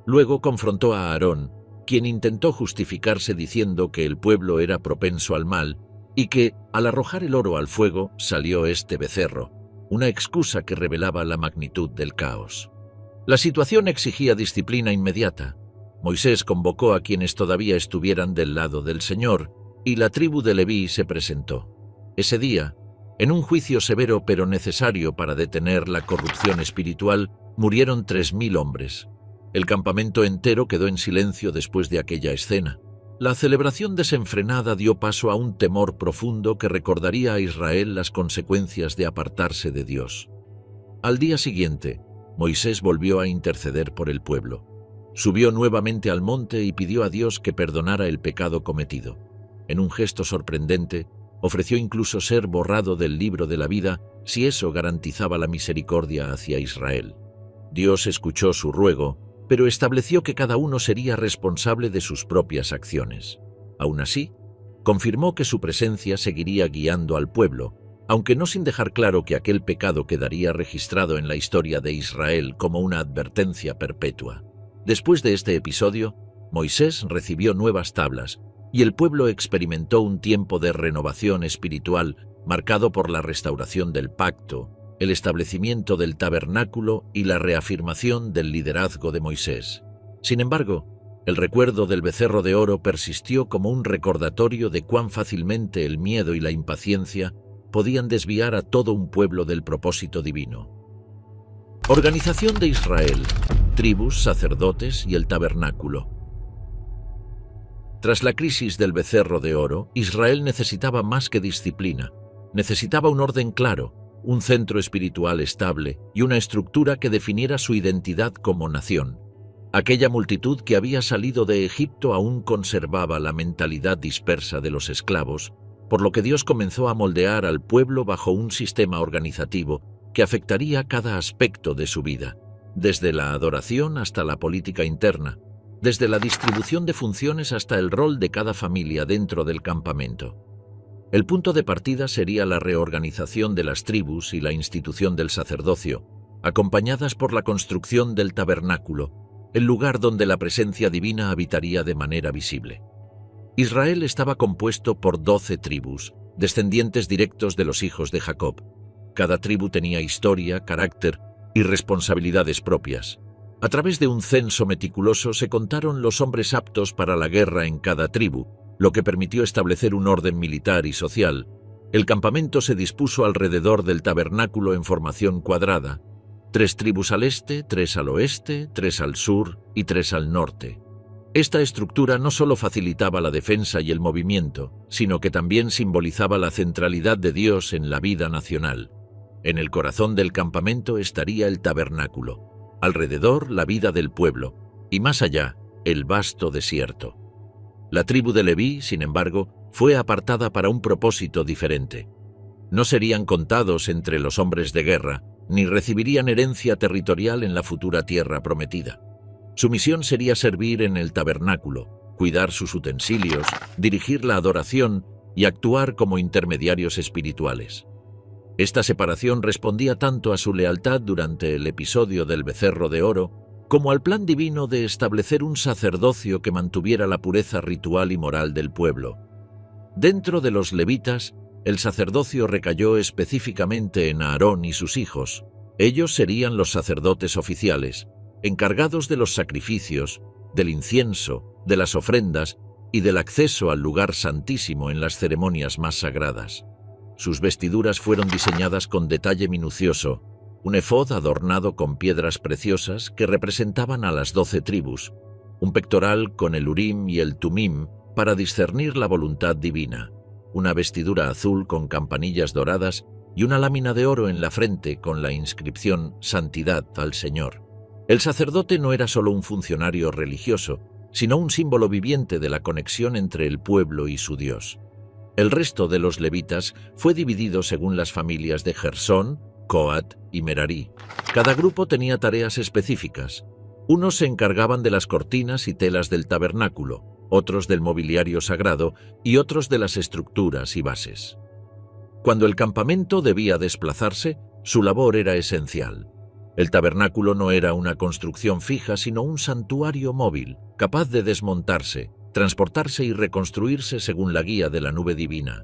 Luego confrontó a Aarón, quien intentó justificarse diciendo que el pueblo era propenso al mal y que, al arrojar el oro al fuego, salió este becerro, una excusa que revelaba la magnitud del caos. La situación exigía disciplina inmediata. Moisés convocó a quienes todavía estuvieran del lado del Señor, y la tribu de Leví se presentó. Ese día, en un juicio severo pero necesario para detener la corrupción espiritual, murieron 3000 hombres. El campamento entero quedó en silencio después de aquella escena. La celebración desenfrenada dio paso a un temor profundo que recordaría a Israel las consecuencias de apartarse de Dios. Al día siguiente, Moisés volvió a interceder por el pueblo. Subió nuevamente al monte y pidió a Dios que perdonara el pecado cometido. En un gesto sorprendente, ofreció incluso ser borrado del libro de la vida si eso garantizaba la misericordia hacia Israel. Dios escuchó su ruego, pero estableció que cada uno sería responsable de sus propias acciones. Aún así, confirmó que su presencia seguiría guiando al pueblo, aunque no sin dejar claro que aquel pecado quedaría registrado en la historia de Israel como una advertencia perpetua. Después de este episodio, Moisés recibió nuevas tablas, y el pueblo experimentó un tiempo de renovación espiritual marcado por la restauración del pacto, el establecimiento del tabernáculo y la reafirmación del liderazgo de Moisés. Sin embargo, el recuerdo del becerro de oro persistió como un recordatorio de cuán fácilmente el miedo y la impaciencia podían desviar a todo un pueblo del propósito divino. Organización de Israel, tribus, sacerdotes y el tabernáculo. Tras la crisis del becerro de oro, Israel necesitaba más que disciplina. Necesitaba un orden claro, un centro espiritual estable y una estructura que definiera su identidad como nación. Aquella multitud que había salido de Egipto aún conservaba la mentalidad dispersa de los esclavos, por lo que Dios comenzó a moldear al pueblo bajo un sistema organizativo que afectaría cada aspecto de su vida, desde la adoración hasta la política interna, desde la distribución de funciones hasta el rol de cada familia dentro del campamento. El punto de partida sería la reorganización de las tribus y la institución del sacerdocio, acompañadas por la construcción del tabernáculo, el lugar donde la presencia divina habitaría de manera visible. Israel estaba compuesto por 12 tribus, descendientes directos de los hijos de Jacob. Cada tribu tenía historia, carácter y responsabilidades propias. A través de un censo meticuloso se contaron los hombres aptos para la guerra en cada tribu, lo que permitió establecer un orden militar y social. El campamento se dispuso alrededor del tabernáculo en formación cuadrada: 3 tribus al este, 3 al oeste, 3 al sur y 3 al norte. Esta estructura no solo facilitaba la defensa y el movimiento, sino que también simbolizaba la centralidad de Dios en la vida nacional. En el corazón del campamento estaría el tabernáculo, alrededor la vida del pueblo, y más allá, el vasto desierto. La tribu de Leví, sin embargo, fue apartada para un propósito diferente. No serían contados entre los hombres de guerra, ni recibirían herencia territorial en la futura tierra prometida. Su misión sería servir en el tabernáculo, cuidar sus utensilios, dirigir la adoración y actuar como intermediarios espirituales. Esta separación respondía tanto a su lealtad durante el episodio del becerro de oro, como al plan divino de establecer un sacerdocio que mantuviera la pureza ritual y moral del pueblo. Dentro de los levitas, el sacerdocio recayó específicamente en Aarón y sus hijos. Ellos serían los sacerdotes oficiales, encargados de los sacrificios, del incienso, de las ofrendas y del acceso al lugar santísimo en las ceremonias más sagradas. Sus vestiduras fueron diseñadas con detalle minucioso, un efod adornado con piedras preciosas que representaban a las 12 tribus, un pectoral con el Urim y el Tumim para discernir la voluntad divina, una vestidura azul con campanillas doradas y una lámina de oro en la frente con la inscripción «Santidad al Señor». El sacerdote no era solo un funcionario religioso, sino un símbolo viviente de la conexión entre el pueblo y su Dios. El resto de los levitas fue dividido según las familias de Gersón, Coat y Merarí. Cada grupo tenía tareas específicas. Unos se encargaban de las cortinas y telas del tabernáculo, otros del mobiliario sagrado y otros de las estructuras y bases. Cuando el campamento debía desplazarse, su labor era esencial. El tabernáculo no era una construcción fija, sino un santuario móvil, capaz de desmontarse, transportarse y reconstruirse según la guía de la nube divina.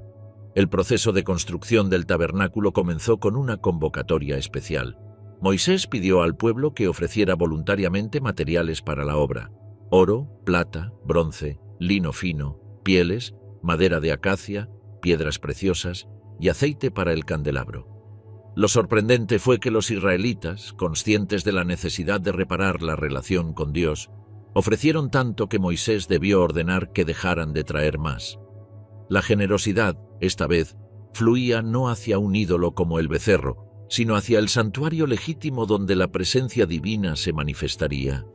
El proceso de construcción del tabernáculo comenzó con una convocatoria especial. Moisés pidió al pueblo que ofreciera voluntariamente materiales para la obra: oro, plata, bronce, lino fino, pieles, madera de acacia, piedras preciosas y aceite para el candelabro. Lo sorprendente fue que los israelitas, conscientes de la necesidad de reparar la relación con Dios, ofrecieron tanto que Moisés debió ordenar que dejaran de traer más. La generosidad, esta vez, fluía no hacia un ídolo como el becerro, sino hacia el santuario legítimo donde la presencia divina se manifestaría.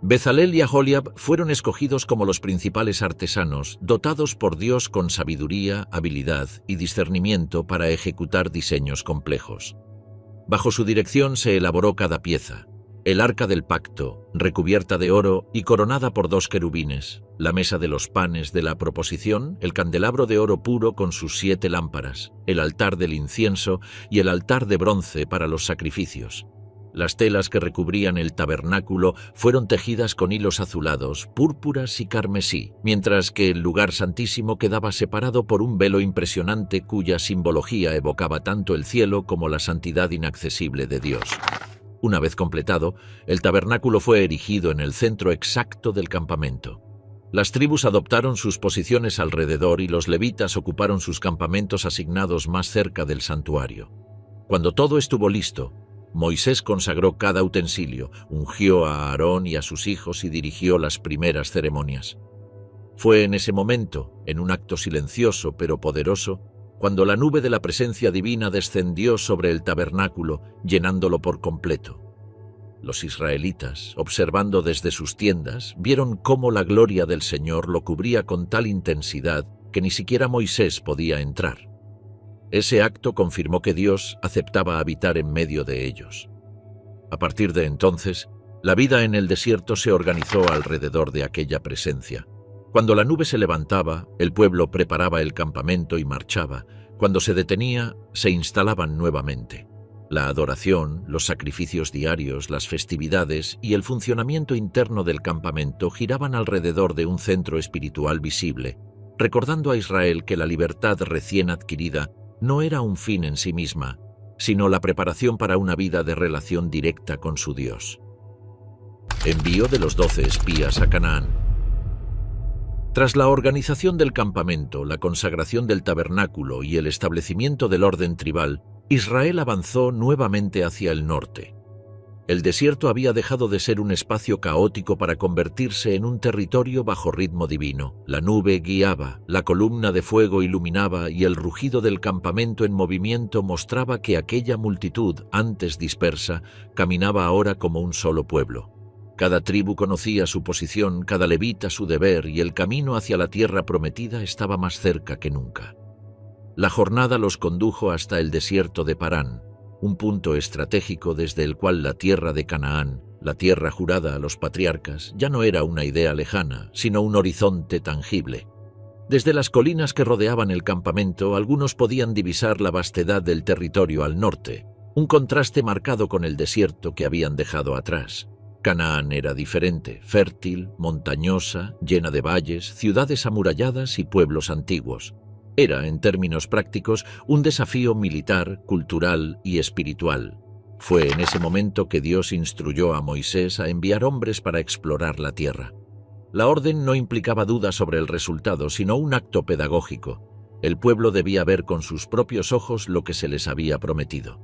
Bezalel y Aholiab fueron escogidos como los principales artesanos, dotados por Dios con sabiduría, habilidad y discernimiento para ejecutar diseños complejos. Bajo su dirección se elaboró cada pieza: el arca del pacto, recubierta de oro y coronada por 2 querubines, la mesa de los panes de la proposición, el candelabro de oro puro con sus 7 lámparas, el altar del incienso y el altar de bronce para los sacrificios. Las telas que recubrían el tabernáculo fueron tejidas con hilos azulados, púrpuras y carmesí, mientras que el lugar santísimo quedaba separado por un velo impresionante cuya simbología evocaba tanto el cielo como la santidad inaccesible de Dios. Una vez completado, el tabernáculo fue erigido en el centro exacto del campamento. Las tribus adoptaron sus posiciones alrededor y los levitas ocuparon sus campamentos asignados más cerca del santuario. Cuando todo estuvo listo, Moisés consagró cada utensilio, ungió a Aarón y a sus hijos y dirigió las primeras ceremonias. Fue en ese momento, en un acto silencioso pero poderoso, cuando la nube de la presencia divina descendió sobre el tabernáculo, llenándolo por completo. Los israelitas, observando desde sus tiendas, vieron cómo la gloria del Señor lo cubría con tal intensidad que ni siquiera Moisés podía entrar. Ese acto confirmó que Dios aceptaba habitar en medio de ellos. A partir de entonces, la vida en el desierto se organizó alrededor de aquella presencia. Cuando la nube se levantaba, el pueblo preparaba el campamento y marchaba. Cuando se detenía, se instalaban nuevamente. La adoración, los sacrificios diarios, las festividades y el funcionamiento interno del campamento giraban alrededor de un centro espiritual visible, recordando a Israel que la libertad recién adquirida no era un fin en sí misma, sino la preparación para una vida de relación directa con su Dios. Envío de los 12 espías a Canaán. Tras la organización del campamento, la consagración del tabernáculo y el establecimiento del orden tribal, Israel avanzó nuevamente hacia el norte. El desierto había dejado de ser un espacio caótico para convertirse en un territorio bajo ritmo divino. La nube guiaba, la columna de fuego iluminaba y el rugido del campamento en movimiento mostraba que aquella multitud, antes dispersa, caminaba ahora como un solo pueblo. Cada tribu conocía su posición, cada levita su deber y el camino hacia la tierra prometida estaba más cerca que nunca. La jornada los condujo hasta el desierto de Parán, un punto estratégico desde el cual la tierra de Canaán, la tierra jurada a los patriarcas, ya no era una idea lejana, sino un horizonte tangible. Desde las colinas que rodeaban el campamento, algunos podían divisar la vastedad del territorio al norte, un contraste marcado con el desierto que habían dejado atrás. Canaán era diferente, fértil, montañosa, llena de valles, ciudades amuralladas y pueblos antiguos. Era, en términos prácticos, un desafío militar, cultural y espiritual. Fue en ese momento que Dios instruyó a Moisés a enviar hombres para explorar la tierra. La orden no implicaba duda sobre el resultado, sino un acto pedagógico. El pueblo debía ver con sus propios ojos lo que se les había prometido.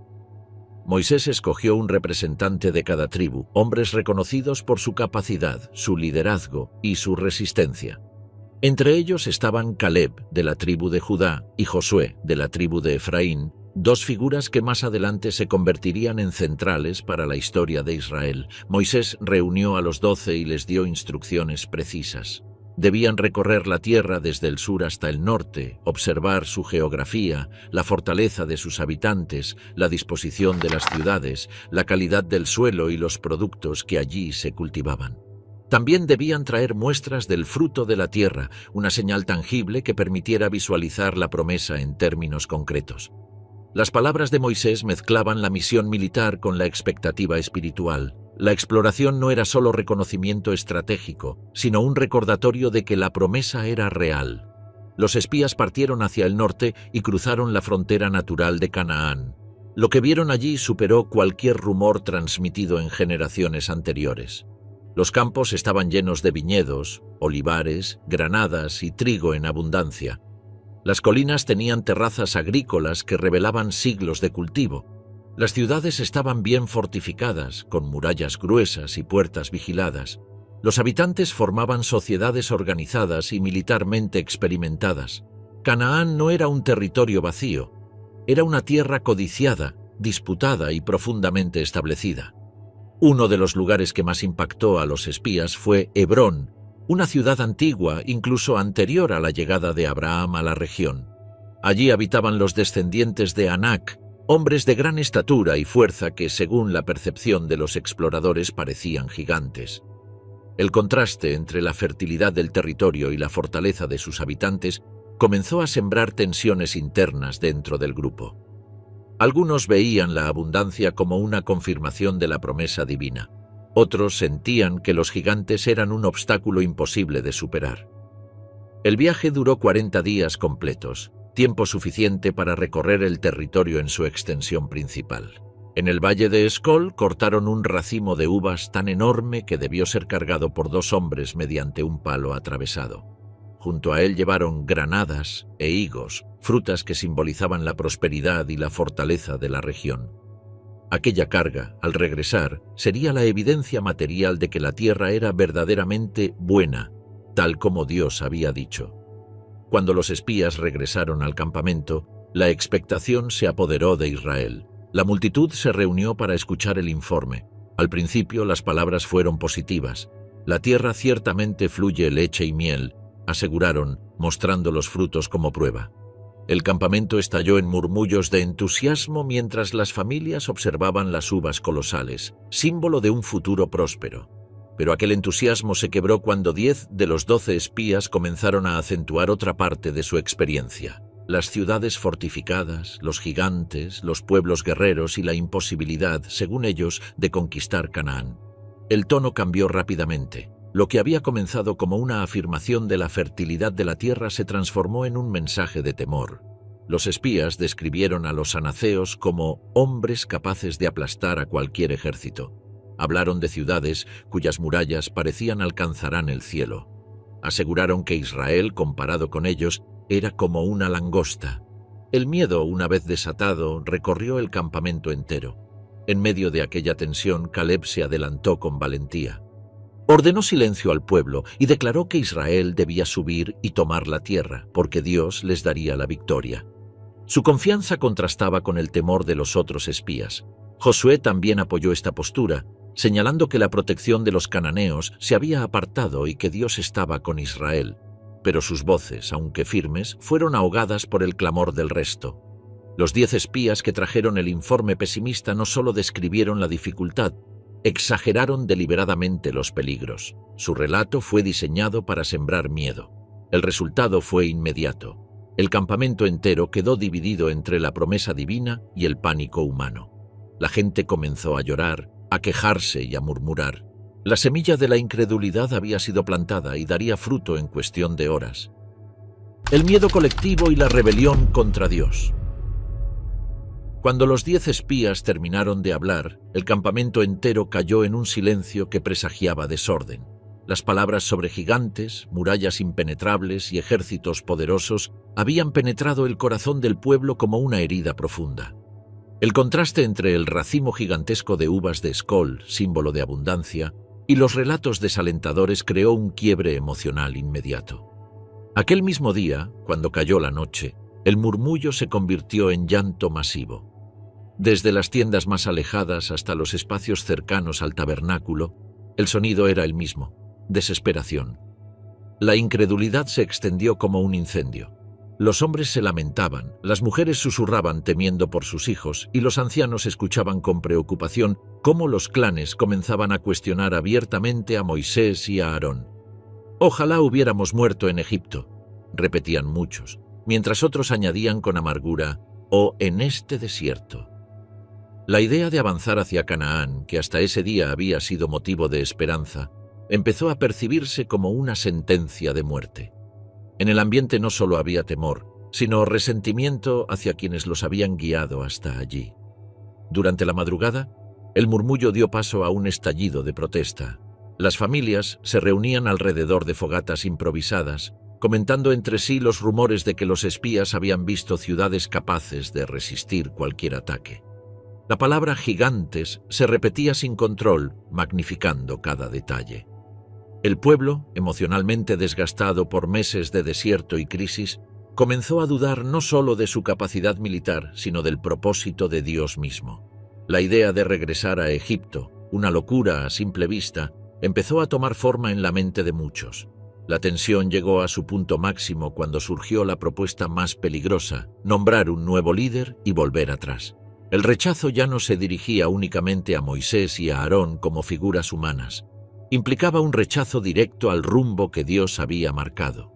Moisés escogió un representante de cada tribu, hombres reconocidos por su capacidad, su liderazgo y su resistencia. Entre ellos estaban Caleb, de la tribu de Judá, y Josué, de la tribu de Efraín, dos figuras que más adelante se convertirían en centrales para la historia de Israel. Moisés reunió a los 12 y les dio instrucciones precisas. Debían recorrer la tierra desde el sur hasta el norte, observar su geografía, la fortaleza de sus habitantes, la disposición de las ciudades, la calidad del suelo y los productos que allí se cultivaban. También debían traer muestras del fruto de la tierra, una señal tangible que permitiera visualizar la promesa en términos concretos. Las palabras de Moisés mezclaban la misión militar con la expectativa espiritual. La exploración no era solo reconocimiento estratégico, sino un recordatorio de que la promesa era real. Los espías partieron hacia el norte y cruzaron la frontera natural de Canaán. Lo que vieron allí superó cualquier rumor transmitido en generaciones anteriores. Los campos estaban llenos de viñedos, olivares, granadas y trigo en abundancia. Las colinas tenían terrazas agrícolas que revelaban siglos de cultivo. Las ciudades estaban bien fortificadas, con murallas gruesas y puertas vigiladas. Los habitantes formaban sociedades organizadas y militarmente experimentadas. Canaán no era un territorio vacío, era una tierra codiciada, disputada y profundamente establecida. Uno de los lugares que más impactó a los espías fue Hebrón, una ciudad antigua, incluso anterior a la llegada de Abraham a la región. Allí habitaban los descendientes de Anac, hombres de gran estatura y fuerza que, según la percepción de los exploradores, parecían gigantes. El contraste entre la fertilidad del territorio y la fortaleza de sus habitantes comenzó a sembrar tensiones internas dentro del grupo. Algunos veían la abundancia como una confirmación de la promesa divina. Otros sentían que los gigantes eran un obstáculo imposible de superar. El viaje duró 40 días completos, tiempo suficiente para recorrer el territorio en su extensión principal. En el valle de Escol cortaron un racimo de uvas tan enorme que debió ser cargado por 2 hombres mediante un palo atravesado. Junto a él llevaron granadas e higos, frutas que simbolizaban la prosperidad y la fortaleza de la región. Aquella carga, al regresar, sería la evidencia material de que la tierra era verdaderamente buena, tal como Dios había dicho. Cuando los espías regresaron al campamento, la expectación se apoderó de Israel. La multitud se reunió para escuchar el informe. Al principio las palabras fueron positivas. La tierra ciertamente fluye leche y miel, aseguraron, mostrando los frutos como prueba. El campamento estalló en murmullos de entusiasmo mientras las familias observaban las uvas colosales, símbolo de un futuro próspero. Pero aquel entusiasmo se quebró cuando 10 de los 12 espías comenzaron a acentuar otra parte de su experiencia: las ciudades fortificadas, los gigantes, los pueblos guerreros y la imposibilidad, según ellos, de conquistar Canaán. El tono cambió rápidamente. Lo que había comenzado como una afirmación de la fertilidad de la tierra se transformó en un mensaje de temor. Los espías describieron a los anaceos como hombres capaces de aplastar a cualquier ejército. Hablaron de ciudades cuyas murallas parecían alcanzarán el cielo. Aseguraron que Israel, comparado con ellos, era como una langosta. El miedo, una vez desatado, recorrió el campamento entero. En medio de aquella tensión, Caleb se adelantó con valentía. Ordenó silencio al pueblo y declaró que Israel debía subir y tomar la tierra, porque Dios les daría la victoria. Su confianza contrastaba con el temor de los otros espías. Josué también apoyó esta postura, señalando que la protección de los cananeos se había apartado y que Dios estaba con Israel. Pero sus voces, aunque firmes, fueron ahogadas por el clamor del resto. Los 10 espías que trajeron el informe pesimista no solo describieron la dificultad, exageraron deliberadamente los peligros. Su relato fue diseñado para sembrar miedo. El resultado fue inmediato. El campamento entero quedó dividido entre la promesa divina y el pánico humano. La gente comenzó a llorar, a quejarse y a murmurar. La semilla de la incredulidad había sido plantada y daría fruto en cuestión de horas. El miedo colectivo y la rebelión contra Dios. Cuando los 10 espías terminaron de hablar, el campamento entero cayó en un silencio que presagiaba desorden. Las palabras sobre gigantes, murallas impenetrables y ejércitos poderosos habían penetrado el corazón del pueblo como una herida profunda. El contraste entre el racimo gigantesco de uvas de Skol, símbolo de abundancia, y los relatos desalentadores creó un quiebre emocional inmediato. Aquel mismo día, cuando cayó la noche, el murmullo se convirtió en llanto masivo. Desde las tiendas más alejadas hasta los espacios cercanos al tabernáculo, el sonido era el mismo: desesperación. La incredulidad se extendió como un incendio. Los hombres se lamentaban, las mujeres susurraban temiendo por sus hijos y los ancianos escuchaban con preocupación cómo los clanes comenzaban a cuestionar abiertamente a Moisés y a Aarón. «Ojalá hubiéramos muerto en Egipto», repetían muchos, mientras otros añadían con amargura: «o en este desierto». La idea de avanzar hacia Canaán, que hasta ese día había sido motivo de esperanza, empezó a percibirse como una sentencia de muerte. En el ambiente no solo había temor, sino resentimiento hacia quienes los habían guiado hasta allí. Durante la madrugada, el murmullo dio paso a un estallido de protesta. Las familias se reunían alrededor de fogatas improvisadas, comentando entre sí los rumores de que los espías habían visto ciudades capaces de resistir cualquier ataque. La palabra gigantes se repetía sin control, magnificando cada detalle. El pueblo, emocionalmente desgastado por meses de desierto y crisis, comenzó a dudar no solo de su capacidad militar, sino del propósito de Dios mismo. La idea de regresar a Egipto, una locura a simple vista, empezó a tomar forma en la mente de muchos. La tensión llegó a su punto máximo cuando surgió la propuesta más peligrosa: nombrar un nuevo líder y volver atrás. El rechazo ya no se dirigía únicamente a Moisés y a Aarón como figuras humanas. Implicaba un rechazo directo al rumbo que Dios había marcado.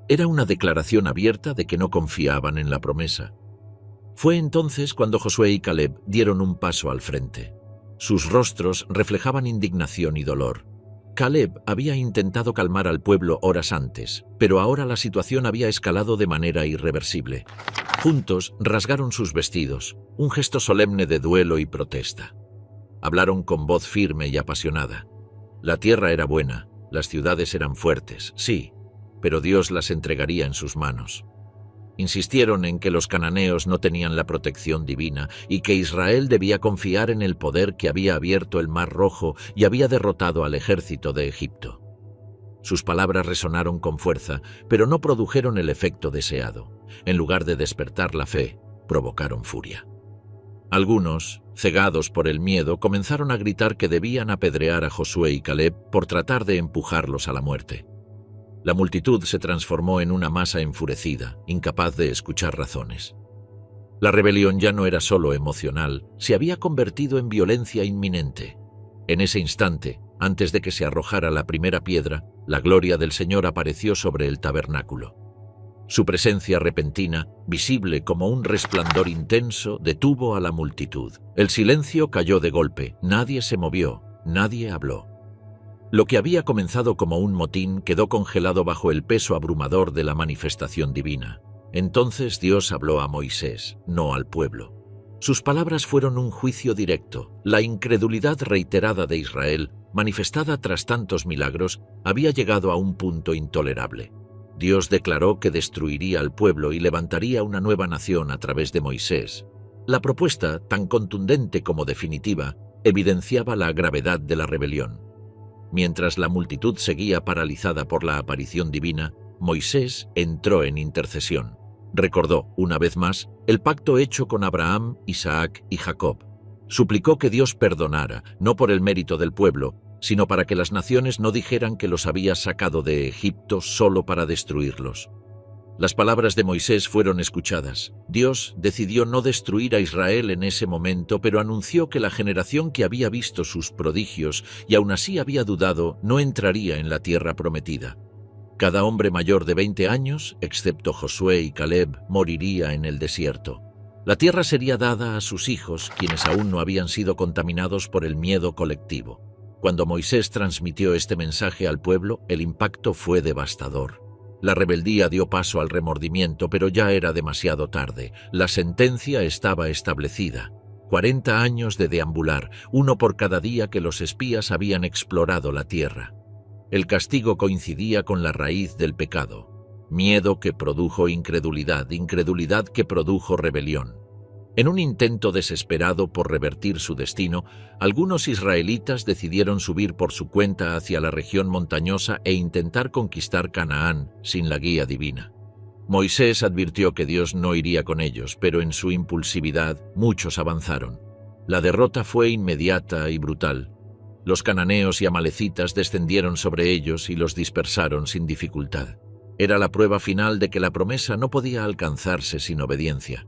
Era una declaración abierta de que no confiaban en la promesa. Fue entonces cuando Josué y Caleb dieron un paso al frente. Sus rostros reflejaban indignación y dolor. Caleb había intentado calmar al pueblo horas antes, pero ahora la situación había escalado de manera irreversible. Juntos rasgaron sus vestidos, un gesto solemne de duelo y protesta. Hablaron con voz firme y apasionada. La tierra era buena, las ciudades eran fuertes, sí, pero Dios las entregaría en sus manos. Insistieron en que los cananeos no tenían la protección divina y que Israel debía confiar en el poder que había abierto el Mar Rojo y había derrotado al ejército de Egipto. Sus palabras resonaron con fuerza, pero no produjeron el efecto deseado. En lugar de despertar la fe, provocaron furia. Algunos, cegados por el miedo, comenzaron a gritar que debían apedrear a Josué y Caleb por tratar de empujarlos a la muerte. La multitud se transformó en una masa enfurecida, incapaz de escuchar razones. La rebelión ya no era solo emocional, se había convertido en violencia inminente. En ese instante, antes de que se arrojara la primera piedra, la gloria del Señor apareció sobre el tabernáculo. Su presencia repentina, visible como un resplandor intenso, detuvo a la multitud. El silencio cayó de golpe, nadie se movió, nadie habló. Lo que había comenzado como un motín quedó congelado bajo el peso abrumador de la manifestación divina. Entonces Dios habló a Moisés, no al pueblo. Sus palabras fueron un juicio directo. La incredulidad reiterada de Israel, manifestada tras tantos milagros, había llegado a un punto intolerable. Dios declaró que destruiría al pueblo y levantaría una nueva nación a través de Moisés. La propuesta, tan contundente como definitiva, evidenciaba la gravedad de la rebelión. Mientras la multitud seguía paralizada por la aparición divina, Moisés entró en intercesión. Recordó, una vez más, el pacto hecho con Abraham, Isaac y Jacob. Suplicó que Dios perdonara, no por el mérito del pueblo, sino para que las naciones no dijeran que los había sacado de Egipto solo para destruirlos. Las palabras de Moisés fueron escuchadas. Dios decidió no destruir a Israel en ese momento, pero anunció que la generación que había visto sus prodigios y aún así había dudado no entraría en la tierra prometida. Cada hombre mayor de 20 años, excepto Josué y Caleb, moriría en el desierto. La tierra sería dada a sus hijos, quienes aún no habían sido contaminados por el miedo colectivo. Cuando Moisés transmitió este mensaje al pueblo, el impacto fue devastador. La rebeldía dio paso al remordimiento, pero ya era demasiado tarde. La sentencia estaba establecida. 40 años de deambular, uno por cada día que los espías habían explorado la tierra. El castigo coincidía con la raíz del pecado. Miedo que produjo incredulidad, incredulidad que produjo rebelión. En un intento desesperado por revertir su destino, algunos israelitas decidieron subir por su cuenta hacia la región montañosa e intentar conquistar Canaán sin la guía divina. Moisés advirtió que Dios no iría con ellos, pero en su impulsividad muchos avanzaron. La derrota fue inmediata y brutal. Los cananeos y amalecitas descendieron sobre ellos y los dispersaron sin dificultad. Era la prueba final de que la promesa no podía alcanzarse sin obediencia.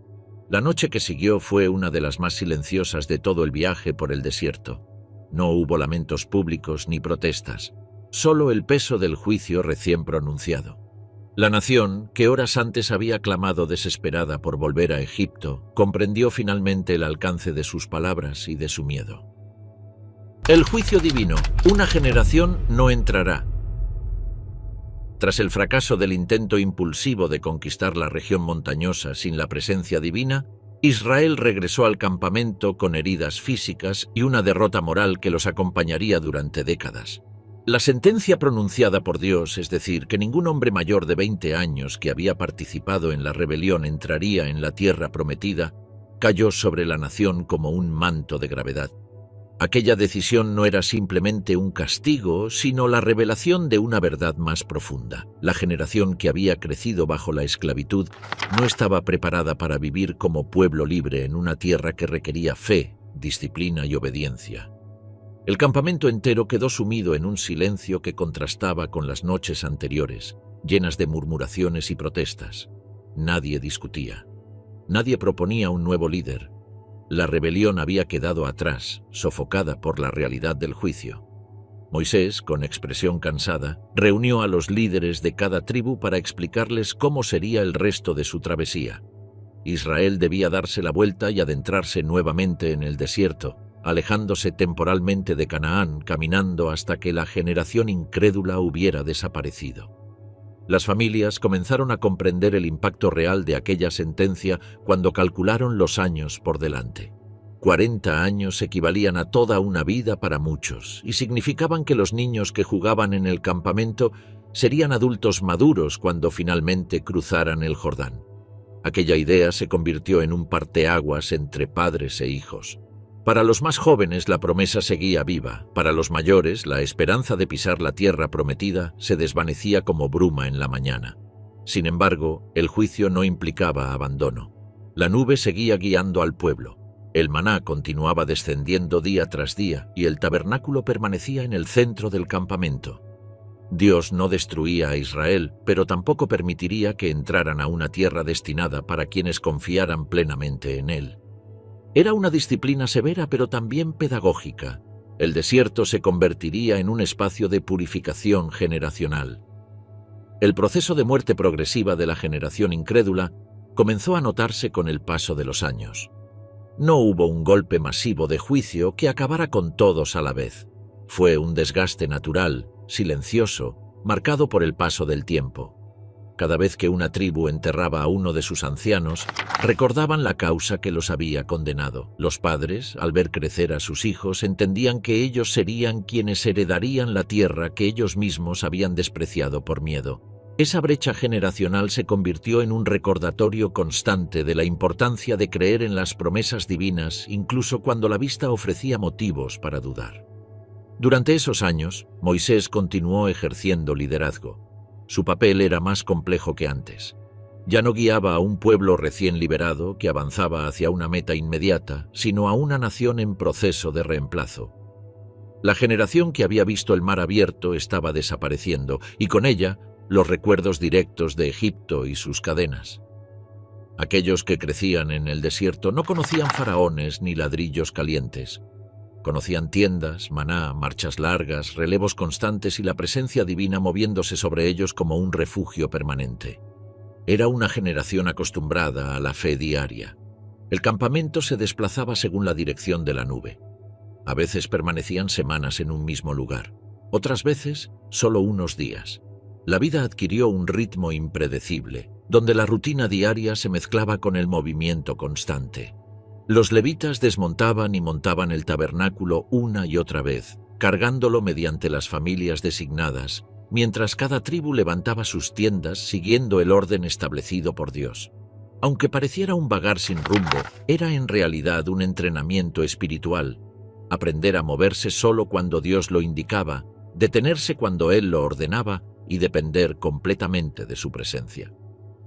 La noche que siguió fue una de las más silenciosas de todo el viaje por el desierto. No hubo lamentos públicos ni protestas, solo el peso del juicio recién pronunciado. La nación, que horas antes había clamado desesperada por volver a Egipto, comprendió finalmente el alcance de sus palabras y de su miedo. El juicio divino, una generación no entrará. Tras el fracaso del intento impulsivo de conquistar la región montañosa sin la presencia divina, Israel regresó al campamento con heridas físicas y una derrota moral que los acompañaría durante décadas. La sentencia pronunciada por Dios, es decir, que ningún hombre mayor de 20 años que había participado en la rebelión entraría en la tierra prometida, cayó sobre la nación como un manto de gravedad. Aquella decisión no era simplemente un castigo, sino la revelación de una verdad más profunda. La generación que había crecido bajo la esclavitud no estaba preparada para vivir como pueblo libre en una tierra que requería fe, disciplina y obediencia. El campamento entero quedó sumido en un silencio que contrastaba con las noches anteriores, llenas de murmuraciones y protestas. Nadie discutía. Nadie proponía un nuevo líder. La rebelión había quedado atrás, sofocada por la realidad del juicio. Moisés, con expresión cansada, reunió a los líderes de cada tribu para explicarles cómo sería el resto de su travesía. Israel debía darse la vuelta y adentrarse nuevamente en el desierto, alejándose temporalmente de Canaán, caminando hasta que la generación incrédula hubiera desaparecido. Las familias comenzaron a comprender el impacto real de aquella sentencia cuando calcularon los años por delante. 40 años equivalían a toda una vida para muchos y significaban que los niños que jugaban en el campamento serían adultos maduros cuando finalmente cruzaran el Jordán. Aquella idea se convirtió en un parteaguas entre padres e hijos. Para los más jóvenes la promesa seguía viva, para los mayores la esperanza de pisar la tierra prometida se desvanecía como bruma en la mañana. Sin embargo, el juicio no implicaba abandono. La nube seguía guiando al pueblo. El maná continuaba descendiendo día tras día y el tabernáculo permanecía en el centro del campamento. Dios no destruía a Israel, pero tampoco permitiría que entraran a una tierra destinada para quienes confiaran plenamente en él. Era una disciplina severa, pero también pedagógica. El desierto se convertiría en un espacio de purificación generacional. El proceso de muerte progresiva de la generación incrédula comenzó a notarse con el paso de los años. No hubo un golpe masivo de juicio que acabara con todos a la vez. Fue un desgaste natural, silencioso, marcado por el paso del tiempo. Cada vez que una tribu enterraba a uno de sus ancianos, recordaban la causa que los había condenado. Los padres, al ver crecer a sus hijos, entendían que ellos serían quienes heredarían la tierra que ellos mismos habían despreciado por miedo. Esa brecha generacional se convirtió en un recordatorio constante de la importancia de creer en las promesas divinas, incluso cuando la vista ofrecía motivos para dudar. Durante esos años, Moisés continuó ejerciendo liderazgo. Su papel era más complejo que antes. Ya no guiaba a un pueblo recién liberado que avanzaba hacia una meta inmediata, sino a una nación en proceso de reemplazo. La generación que había visto el mar abierto estaba desapareciendo, y con ella los recuerdos directos de Egipto y sus cadenas. Aquellos que crecían en el desierto no conocían faraones ni ladrillos calientes. Conocían tiendas, maná, marchas largas, relevos constantes y la presencia divina moviéndose sobre ellos como un refugio permanente. Era una generación acostumbrada a la fe diaria. El campamento se desplazaba según la dirección de la nube. A veces permanecían semanas en un mismo lugar, otras veces solo unos días. La vida adquirió un ritmo impredecible, donde la rutina diaria se mezclaba con el movimiento constante. Los levitas desmontaban y montaban el tabernáculo una y otra vez, cargándolo mediante las familias designadas, mientras cada tribu levantaba sus tiendas siguiendo el orden establecido por Dios. Aunque pareciera un vagar sin rumbo, era en realidad un entrenamiento espiritual. Aprender a moverse solo cuando Dios lo indicaba, detenerse cuando Él lo ordenaba y depender completamente de su presencia.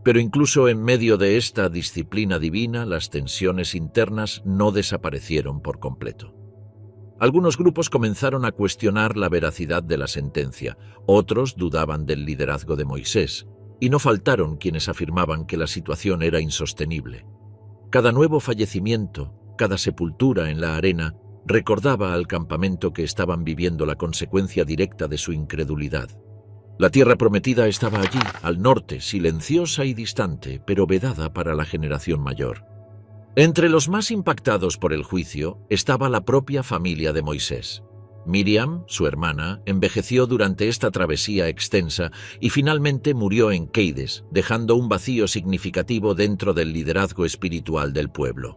Pero incluso en medio de esta disciplina divina, las tensiones internas no desaparecieron por completo. Algunos grupos comenzaron a cuestionar la veracidad de la sentencia, otros dudaban del liderazgo de Moisés, y no faltaron quienes afirmaban que la situación era insostenible. Cada nuevo fallecimiento, cada sepultura en la arena, recordaba al campamento que estaban viviendo la consecuencia directa de su incredulidad. La tierra prometida estaba allí, al norte, silenciosa y distante, pero vedada para la generación mayor. Entre los más impactados por el juicio estaba la propia familia de Moisés. Miriam, su hermana, envejeció durante esta travesía extensa y finalmente murió en Queides, dejando un vacío significativo dentro del liderazgo espiritual del pueblo.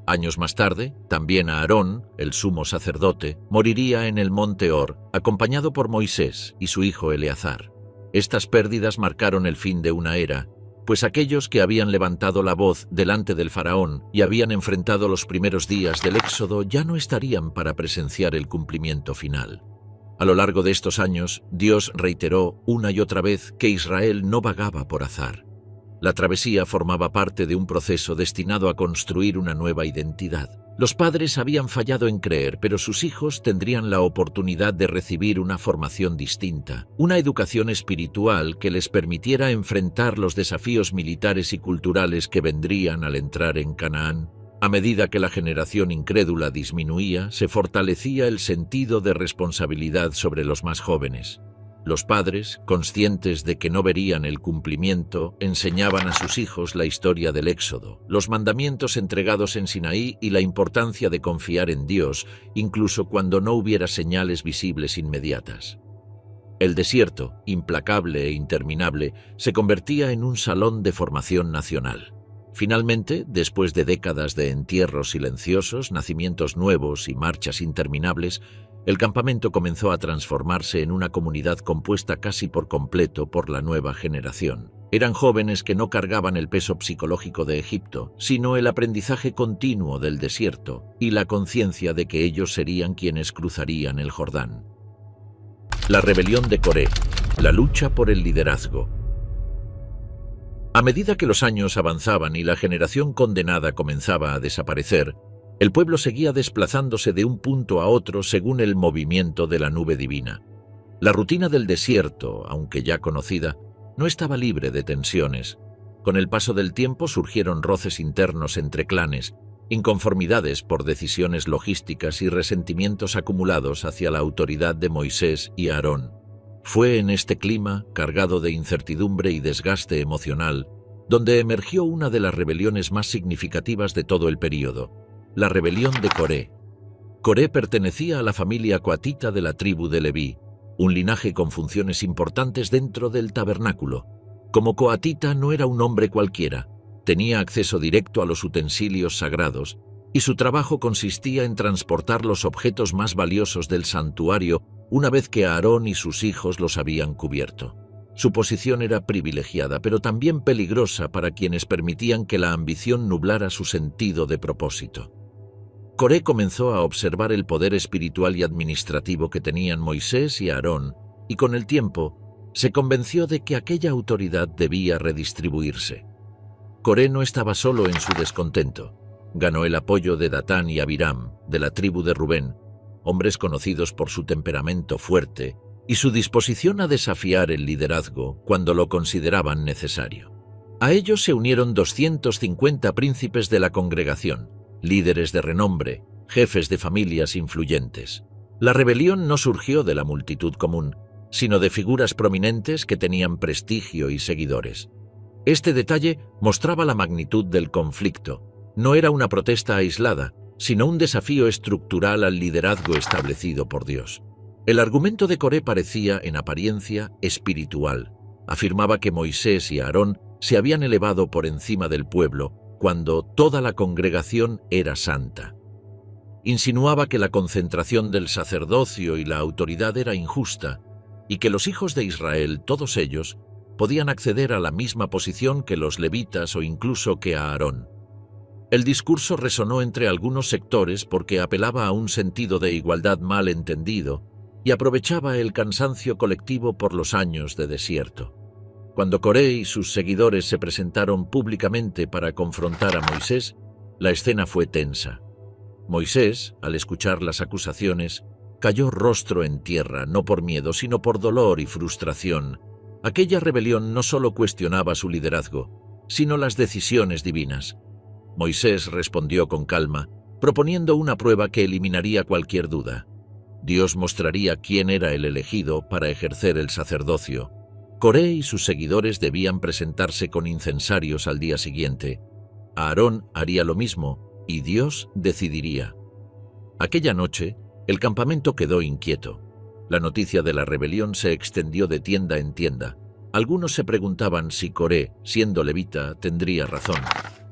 Años más tarde, también Aarón, el sumo sacerdote, moriría en el monte Hor, acompañado por Moisés y su hijo Eleazar. Estas pérdidas marcaron el fin de una era, pues aquellos que habían levantado la voz delante del faraón y habían enfrentado los primeros días del Éxodo ya no estarían para presenciar el cumplimiento final. A lo largo de estos años, Dios reiteró una y otra vez que Israel no vagaba por azar. La travesía formaba parte de un proceso destinado a construir una nueva identidad. Los padres habían fallado en creer, pero sus hijos tendrían la oportunidad de recibir una formación distinta, una educación espiritual que les permitiera enfrentar los desafíos militares y culturales que vendrían al entrar en Canaán. A medida que la generación incrédula disminuía, se fortalecía el sentido de responsabilidad sobre los más jóvenes. Los padres, conscientes de que no verían el cumplimiento, enseñaban a sus hijos la historia del Éxodo, los mandamientos entregados en Sinaí y la importancia de confiar en Dios, incluso cuando no hubiera señales visibles inmediatas. El desierto, implacable e interminable, se convertía en un salón de formación nacional. Finalmente, después de décadas de entierros silenciosos, nacimientos nuevos y marchas interminables, el campamento comenzó a transformarse en una comunidad compuesta casi por completo por la nueva generación. Eran jóvenes que no cargaban el peso psicológico de Egipto, sino el aprendizaje continuo del desierto y la conciencia de que ellos serían quienes cruzarían el Jordán. La rebelión de Coré, la lucha por el liderazgo. A medida que los años avanzaban y la generación condenada comenzaba a desaparecer, el pueblo seguía desplazándose de un punto a otro según el movimiento de la nube divina. La rutina del desierto, aunque ya conocida, no estaba libre de tensiones. Con el paso del tiempo surgieron roces internos entre clanes, inconformidades por decisiones logísticas y resentimientos acumulados hacia la autoridad de Moisés y Aarón. Fue en este clima, cargado de incertidumbre y desgaste emocional, donde emergió una de las rebeliones más significativas de todo el período, la rebelión de Coré. Coré pertenecía a la familia coatita de la tribu de Leví, un linaje con funciones importantes dentro del tabernáculo. Como coatita no era un hombre cualquiera, tenía acceso directo a los utensilios sagrados, y su trabajo consistía en transportar los objetos más valiosos del santuario una vez que Aarón y sus hijos los habían cubierto. Su posición era privilegiada, pero también peligrosa para quienes permitían que la ambición nublara su sentido de propósito. Coré comenzó a observar el poder espiritual y administrativo que tenían Moisés y Aarón, y con el tiempo se convenció de que aquella autoridad debía redistribuirse. Coré no estaba solo en su descontento. Ganó el apoyo de Datán y Abiram, de la tribu de Rubén, hombres conocidos por su temperamento fuerte y su disposición a desafiar el liderazgo cuando lo consideraban necesario. A ellos se unieron 250 príncipes de la congregación, líderes de renombre, jefes de familias influyentes. La rebelión no surgió de la multitud común, sino de figuras prominentes que tenían prestigio y seguidores. Este detalle mostraba la magnitud del conflicto. No era una protesta aislada, sino un desafío estructural al liderazgo establecido por Dios. El argumento de Coré parecía, en apariencia, espiritual. Afirmaba que Moisés y Aarón se habían elevado por encima del pueblo, cuando toda la congregación era santa. Insinuaba que la concentración del sacerdocio y la autoridad era injusta, y que los hijos de Israel, todos ellos, podían acceder a la misma posición que los levitas o incluso que Aarón. El discurso resonó entre algunos sectores porque apelaba a un sentido de igualdad mal entendido y aprovechaba el cansancio colectivo por los años de desierto. Cuando Coré y sus seguidores se presentaron públicamente para confrontar a Moisés, la escena fue tensa. Moisés, al escuchar las acusaciones, cayó rostro en tierra, no por miedo, sino por dolor y frustración. Aquella rebelión no solo cuestionaba su liderazgo, sino las decisiones divinas. Moisés respondió con calma, proponiendo una prueba que eliminaría cualquier duda. Dios mostraría quién era el elegido para ejercer el sacerdocio. Coré y sus seguidores debían presentarse con incensarios al día siguiente. Aarón haría lo mismo y Dios decidiría. Aquella noche, el campamento quedó inquieto. La noticia de la rebelión se extendió de tienda en tienda. Algunos se preguntaban si Coré, siendo levita, tendría razón.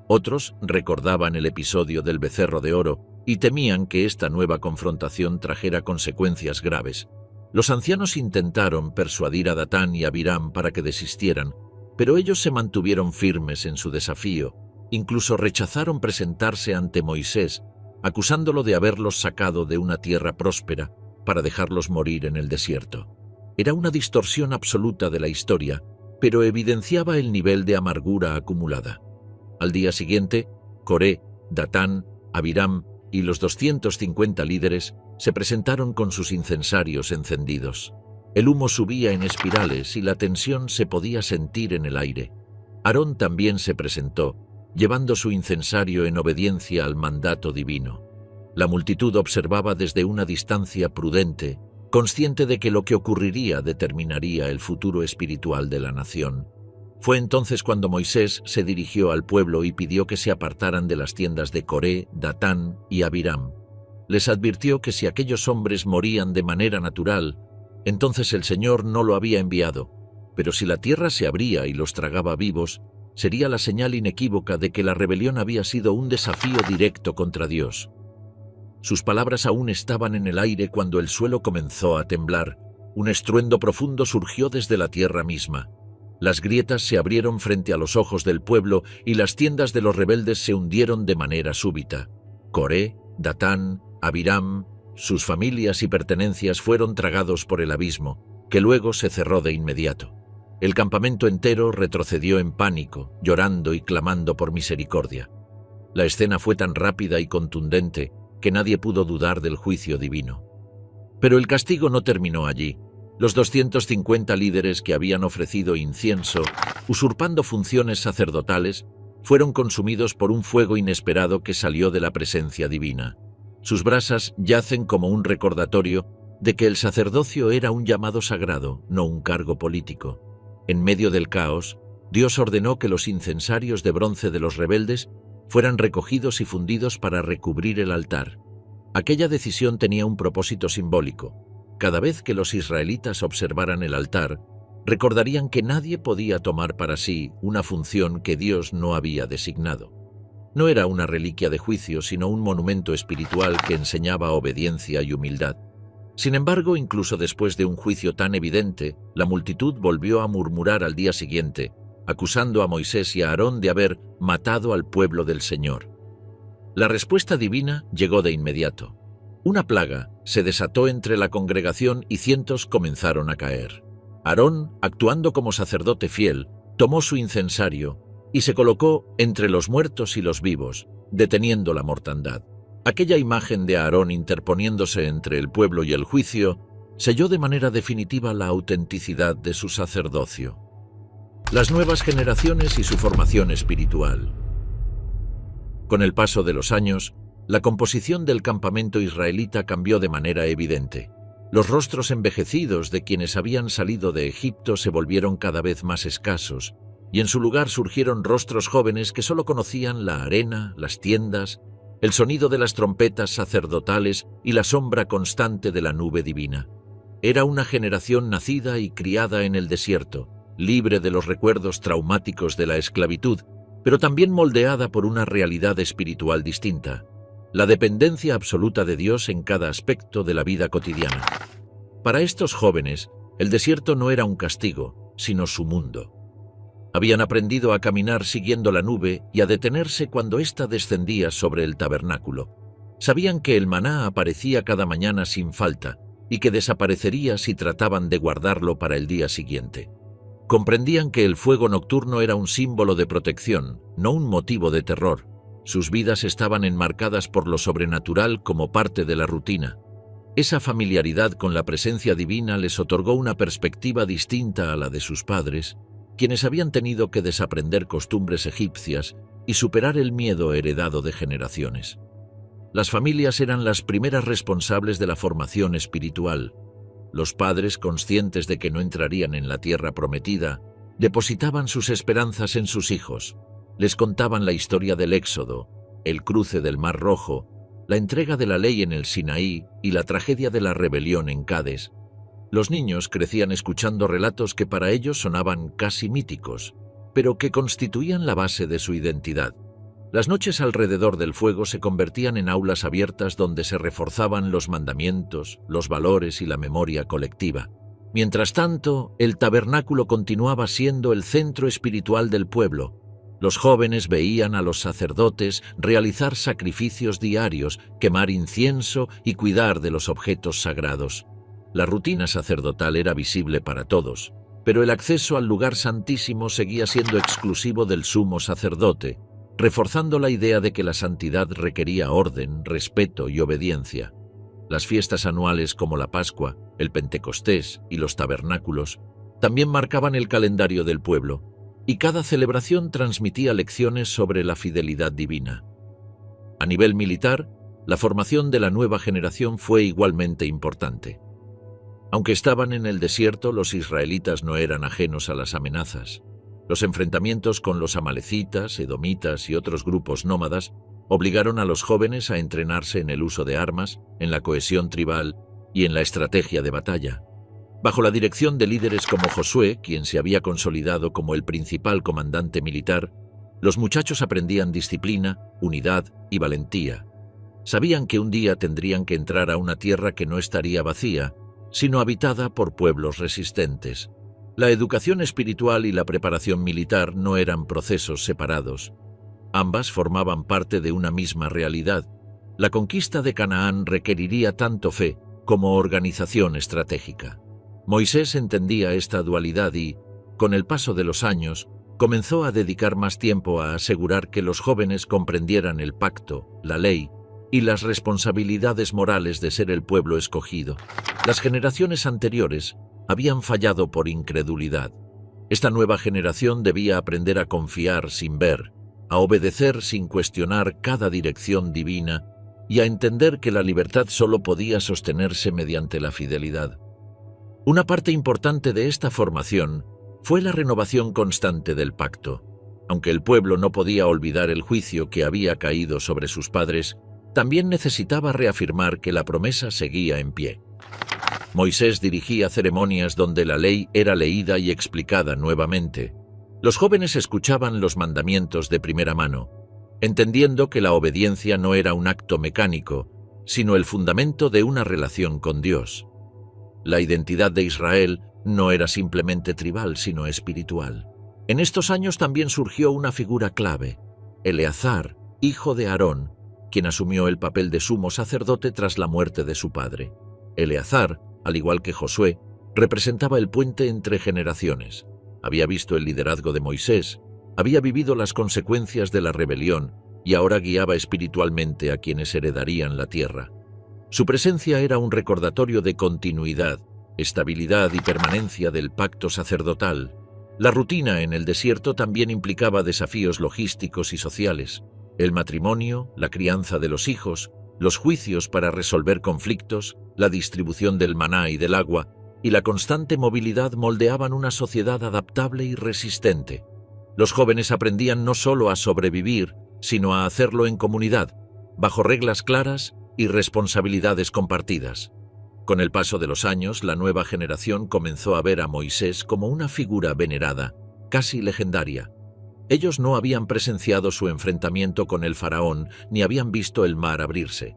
Otros recordaban el episodio del becerro de oro y temían que esta nueva confrontación trajera consecuencias graves. Los ancianos intentaron persuadir a Datán y a Abiram para que desistieran, pero ellos se mantuvieron firmes en su desafío. Incluso rechazaron presentarse ante Moisés, acusándolo de haberlos sacado de una tierra próspera para dejarlos morir en el desierto. Era una distorsión absoluta de la historia, pero evidenciaba el nivel de amargura acumulada. Al día siguiente, Coré, Datán, Abiram y los 250 líderes se presentaron con sus incensarios encendidos. El humo subía en espirales y la tensión se podía sentir en el aire. Aarón también se presentó, llevando su incensario en obediencia al mandato divino. La multitud observaba desde una distancia prudente, consciente de que lo que ocurriría determinaría el futuro espiritual de la nación. Fue entonces cuando Moisés se dirigió al pueblo y pidió que se apartaran de las tiendas de Coré, Datán y Abiram. Les advirtió que si aquellos hombres morían de manera natural, entonces el Señor no lo había enviado, pero si la tierra se abría y los tragaba vivos, sería la señal inequívoca de que la rebelión había sido un desafío directo contra Dios. Sus palabras aún estaban en el aire cuando el suelo comenzó a temblar. Un estruendo profundo surgió desde la tierra misma. Las grietas se abrieron frente a los ojos del pueblo y las tiendas de los rebeldes se hundieron de manera súbita. Coré, Datán, Abiram, sus familias y pertenencias fueron tragados por el abismo, que luego se cerró de inmediato. El campamento entero retrocedió en pánico, llorando y clamando por misericordia. La escena fue tan rápida y contundente que nadie pudo dudar del juicio divino. Pero el castigo no terminó allí. Los 250 líderes que habían ofrecido incienso, usurpando funciones sacerdotales, fueron consumidos por un fuego inesperado que salió de la presencia divina. Sus brasas yacen como un recordatorio de que el sacerdocio era un llamado sagrado, no un cargo político. En medio del caos, Dios ordenó que los incensarios de bronce de los rebeldes fueran recogidos y fundidos para recubrir el altar. Aquella decisión tenía un propósito simbólico. Cada vez que los israelitas observaran el altar, recordarían que nadie podía tomar para sí una función que Dios no había designado. No era una reliquia de juicio, sino un monumento espiritual que enseñaba obediencia y humildad. Sin embargo, incluso después de un juicio tan evidente, la multitud volvió a murmurar al día siguiente, acusando a Moisés y a Aarón de haber matado al pueblo del Señor. La respuesta divina llegó de inmediato. Una plaga se desató entre la congregación y cientos comenzaron a caer. Aarón, actuando como sacerdote fiel, tomó su incensario y se colocó entre los muertos y los vivos, deteniendo la mortandad. Aquella imagen de Aarón interponiéndose entre el pueblo y el juicio selló de manera definitiva la autenticidad de su sacerdocio. Las nuevas generaciones y su formación espiritual. Con el paso de los años, La composición del campamento israelita cambió de manera evidente. Los rostros envejecidos de quienes habían salido de Egipto se volvieron cada vez más escasos, y en su lugar surgieron rostros jóvenes que solo conocían la arena, las tiendas, el sonido de las trompetas sacerdotales y la sombra constante de la nube divina. Era una generación nacida y criada en el desierto, libre de los recuerdos traumáticos de la esclavitud, pero también moldeada por una realidad espiritual distinta: la dependencia absoluta de Dios en cada aspecto de la vida cotidiana. Para estos jóvenes, el desierto no era un castigo, sino su mundo. Habían aprendido a caminar siguiendo la nube y a detenerse cuando ésta descendía sobre el tabernáculo. Sabían que el maná aparecía cada mañana sin falta y que desaparecería si trataban de guardarlo para el día siguiente. Comprendían que el fuego nocturno era un símbolo de protección, no un motivo de terror. Sus vidas estaban enmarcadas por lo sobrenatural como parte de la rutina. Esa familiaridad con la presencia divina les otorgó una perspectiva distinta a la de sus padres, quienes habían tenido que desaprender costumbres egipcias y superar el miedo heredado de generaciones. Las familias eran las primeras responsables de la formación espiritual. Los padres, conscientes de que no entrarían en la tierra prometida, depositaban sus esperanzas en sus hijos. Les contaban la historia del Éxodo, el cruce del Mar Rojo, la entrega de la ley en el Sinaí y la tragedia de la rebelión en Cades. Los niños crecían escuchando relatos que para ellos sonaban casi míticos, pero que constituían la base de su identidad. Las noches alrededor del fuego se convertían en aulas abiertas donde se reforzaban los mandamientos, los valores y la memoria colectiva. Mientras tanto, el tabernáculo continuaba siendo el centro espiritual del pueblo. Los jóvenes veían a los sacerdotes realizar sacrificios diarios, quemar incienso y cuidar de los objetos sagrados. La rutina sacerdotal era visible para todos, pero el acceso al lugar santísimo seguía siendo exclusivo del sumo sacerdote, reforzando la idea de que la santidad requería orden, respeto y obediencia. Las fiestas anuales como la Pascua, el Pentecostés y los tabernáculos también marcaban el calendario del pueblo, y cada celebración transmitía lecciones sobre la fidelidad divina. A nivel militar, la formación de la nueva generación fue igualmente importante. Aunque estaban en el desierto, los israelitas no eran ajenos a las amenazas. Los enfrentamientos con los amalecitas, edomitas y otros grupos nómadas obligaron a los jóvenes a entrenarse en el uso de armas, en la cohesión tribal y en la estrategia de batalla. Bajo la dirección de líderes como Josué, quien se había consolidado como el principal comandante militar, los muchachos aprendían disciplina, unidad y valentía. Sabían que un día tendrían que entrar a una tierra que no estaría vacía, sino habitada por pueblos resistentes. La educación espiritual y la preparación militar no eran procesos separados. Ambas formaban parte de una misma realidad. La conquista de Canaán requeriría tanto fe como organización estratégica. Moisés entendía esta dualidad y, con el paso de los años, comenzó a dedicar más tiempo a asegurar que los jóvenes comprendieran el pacto, la ley y las responsabilidades morales de ser el pueblo escogido. Las generaciones anteriores habían fallado por incredulidad. Esta nueva generación debía aprender a confiar sin ver, a obedecer sin cuestionar cada dirección divina y a entender que la libertad solo podía sostenerse mediante la fidelidad. Una parte importante de esta formación fue la renovación constante del pacto. Aunque el pueblo no podía olvidar el juicio que había caído sobre sus padres, también necesitaba reafirmar que la promesa seguía en pie. Moisés dirigía ceremonias donde la ley era leída y explicada nuevamente. Los jóvenes escuchaban los mandamientos de primera mano, entendiendo que la obediencia no era un acto mecánico, sino el fundamento de una relación con Dios. La identidad de Israel no era simplemente tribal, sino espiritual. En estos años también surgió una figura clave, Eleazar, hijo de Aarón, quien asumió el papel de sumo sacerdote tras la muerte de su padre. Eleazar, al igual que Josué, representaba el puente entre generaciones. Había visto el liderazgo de Moisés, había vivido las consecuencias de la rebelión y ahora guiaba espiritualmente a quienes heredarían la tierra. Su presencia era un recordatorio de continuidad, estabilidad y permanencia del pacto sacerdotal. La rutina en el desierto también implicaba desafíos logísticos y sociales. El matrimonio, la crianza de los hijos, los juicios para resolver conflictos, la distribución del maná y del agua, y la constante movilidad moldeaban una sociedad adaptable y resistente. Los jóvenes aprendían no solo a sobrevivir, sino a hacerlo en comunidad, bajo reglas claras y responsabilidades compartidas. Con el paso de los años, la nueva generación comenzó a ver a Moisés como una figura venerada, casi legendaria. Ellos no habían presenciado su enfrentamiento con el faraón ni habían visto el mar abrirse.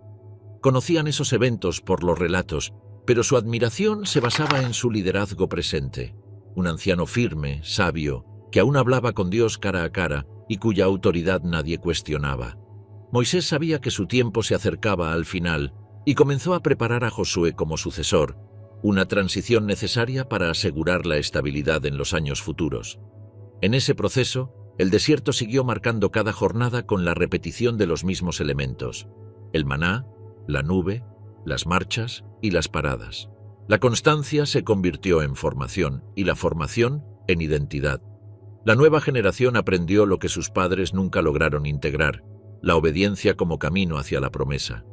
Conocían esos eventos por los relatos, pero su admiración se basaba en su liderazgo presente. Un anciano firme, sabio, que aún hablaba con Dios cara a cara y cuya autoridad nadie cuestionaba. Moisés sabía que su tiempo se acercaba al final y comenzó a preparar a Josué como sucesor, una transición necesaria para asegurar la estabilidad en los años futuros. En ese proceso, el desierto siguió marcando cada jornada con la repetición de los mismos elementos: el maná, la nube, las marchas y las paradas. La constancia se convirtió en formación y la formación en identidad. La nueva generación aprendió lo que sus padres nunca lograron integrar: la obediencia como camino hacia la promesa.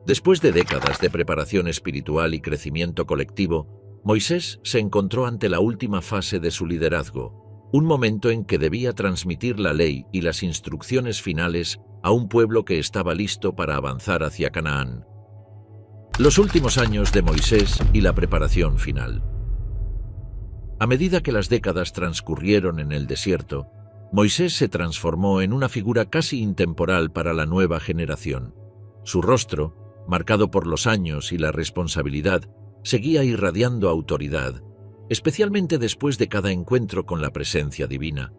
Después de décadas de preparación espiritual y crecimiento colectivo, Moisés se encontró ante la última fase de su liderazgo, un momento en que debía transmitir la ley y las instrucciones finales a un pueblo que estaba listo para avanzar hacia Canaán. Los últimos años de Moisés y la preparación final. A medida que las décadas transcurrieron en el desierto, Moisés se transformó en una figura casi intemporal para la nueva generación. Su rostro, marcado por los años y la responsabilidad, seguía irradiando autoridad, especialmente después de cada encuentro con la presencia divina.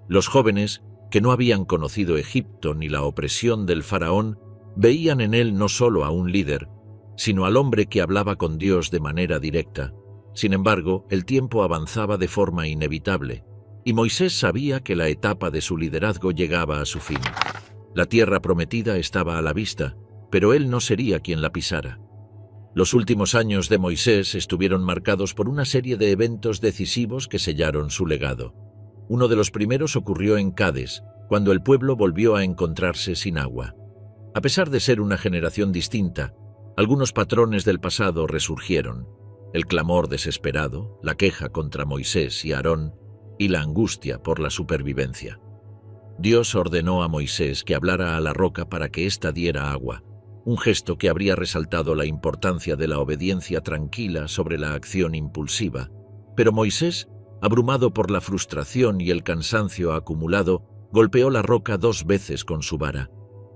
Los jóvenes, que no habían conocido Egipto ni la opresión del faraón, veían en él no solo a un líder, sino al hombre que hablaba con Dios de manera directa. Sin embargo, el tiempo avanzaba de forma inevitable, y Moisés sabía que la etapa de su liderazgo llegaba a su fin. La tierra prometida estaba a la vista, pero él no sería quien la pisara. Los últimos años de Moisés estuvieron marcados por una serie de eventos decisivos que sellaron su legado. Uno de los primeros ocurrió en Cades, cuando el pueblo volvió a encontrarse sin agua. A pesar de ser una generación distinta, algunos patrones del pasado resurgieron: el clamor desesperado, la queja contra Moisés y Aarón, y la angustia por la supervivencia. Dios ordenó a Moisés que hablara a la roca para que ésta diera agua, un gesto que habría resaltado la importancia de la obediencia tranquila sobre la acción impulsiva. Pero Moisés, abrumado por la frustración y el cansancio acumulado, golpeó la roca 2 veces con su vara.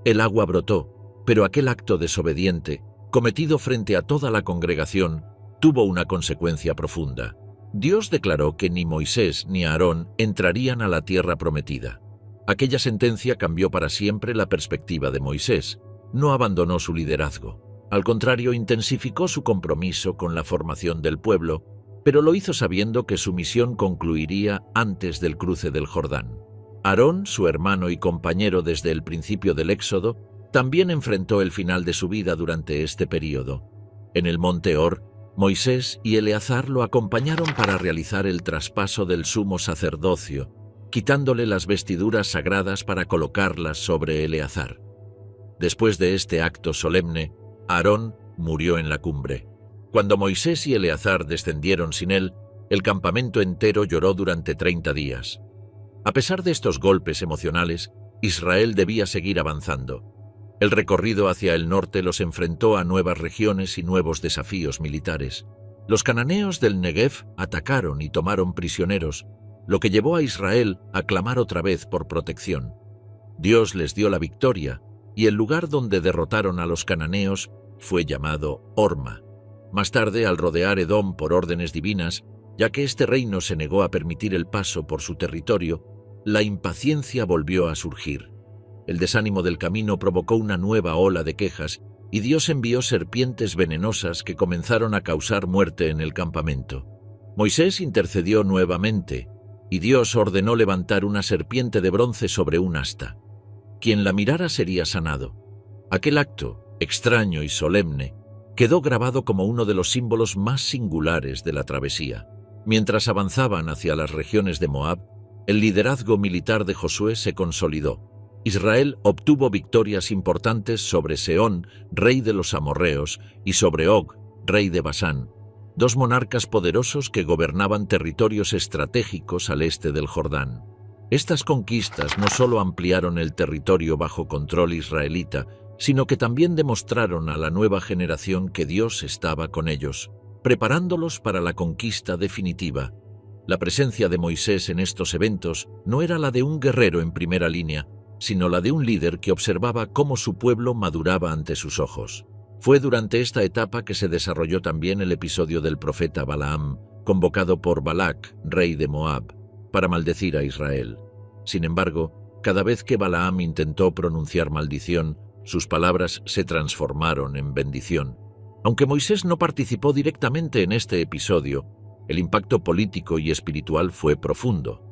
El agua brotó, pero aquel acto desobediente, cometido frente a toda la congregación, tuvo una consecuencia profunda. Dios declaró que ni Moisés ni Aarón entrarían a la tierra prometida. Aquella sentencia cambió para siempre la perspectiva de Moisés. No abandonó su liderazgo. Al contrario, intensificó su compromiso con la formación del pueblo, pero lo hizo sabiendo que su misión concluiría antes del cruce del Jordán. Aarón, su hermano y compañero desde el principio del Éxodo, también enfrentó el final de su vida durante este período. En el monte Hor, Moisés y Eleazar lo acompañaron para realizar el traspaso del sumo sacerdocio, quitándole las vestiduras sagradas para colocarlas sobre Eleazar. Después de este acto solemne, Aarón murió en la cumbre. Cuando Moisés y Eleazar descendieron sin él, el campamento entero lloró durante 30 días. A pesar de estos golpes emocionales, Israel debía seguir avanzando. El recorrido hacia el norte los enfrentó a nuevas regiones y nuevos desafíos militares. Los cananeos del Negev atacaron y tomaron prisioneros, lo que llevó a Israel a clamar otra vez por protección. Dios les dio la victoria, y el lugar donde derrotaron a los cananeos fue llamado Horma. Más tarde, al rodear Edom por órdenes divinas, ya que este reino se negó a permitir el paso por su territorio, la impaciencia volvió a surgir. El desánimo del camino provocó una nueva ola de quejas, y Dios envió serpientes venenosas que comenzaron a causar muerte en el campamento. Moisés intercedió nuevamente, y Dios ordenó levantar una serpiente de bronce sobre un asta. Quien la mirara sería sanado. Aquel acto, extraño y solemne, quedó grabado como uno de los símbolos más singulares de la travesía. Mientras avanzaban hacia las regiones de Moab, el liderazgo militar de Josué se consolidó. Israel obtuvo victorias importantes sobre Sehón, rey de los amorreos, y sobre Og, rey de Basán, dos monarcas poderosos que gobernaban territorios estratégicos al este del Jordán. Estas conquistas no solo ampliaron el territorio bajo control israelita, sino que también demostraron a la nueva generación que Dios estaba con ellos, preparándolos para la conquista definitiva. La presencia de Moisés en estos eventos no era la de un guerrero en primera línea, sino la de un líder que observaba cómo su pueblo maduraba ante sus ojos. Fue durante esta etapa que se desarrolló también el episodio del profeta Balaam, convocado por Balac, rey de Moab, para maldecir a Israel. Sin embargo, cada vez que Balaam intentó pronunciar maldición, sus palabras se transformaron en bendición. Aunque Moisés no participó directamente en este episodio, el impacto político y espiritual fue profundo.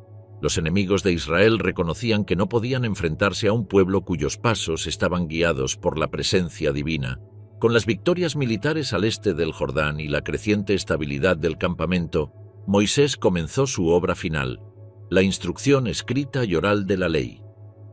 Los enemigos de Israel reconocían que no podían enfrentarse a un pueblo cuyos pasos estaban guiados por la presencia divina. Con las victorias militares al este del Jordán y la creciente estabilidad del campamento, Moisés comenzó su obra final, la instrucción escrita y oral de la ley.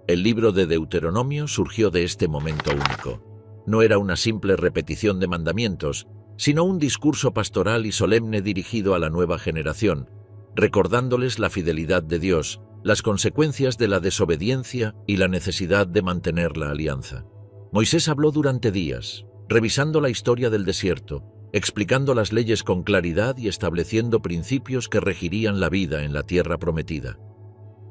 El libro de Deuteronomio surgió de este momento único. No era una simple repetición de mandamientos, sino un discurso pastoral y solemne dirigido a la nueva generación, recordándoles la fidelidad de Dios, las consecuencias de la desobediencia y la necesidad de mantener la alianza. Moisés habló durante días, revisando la historia del desierto, explicando las leyes con claridad y estableciendo principios que regirían la vida en la tierra prometida.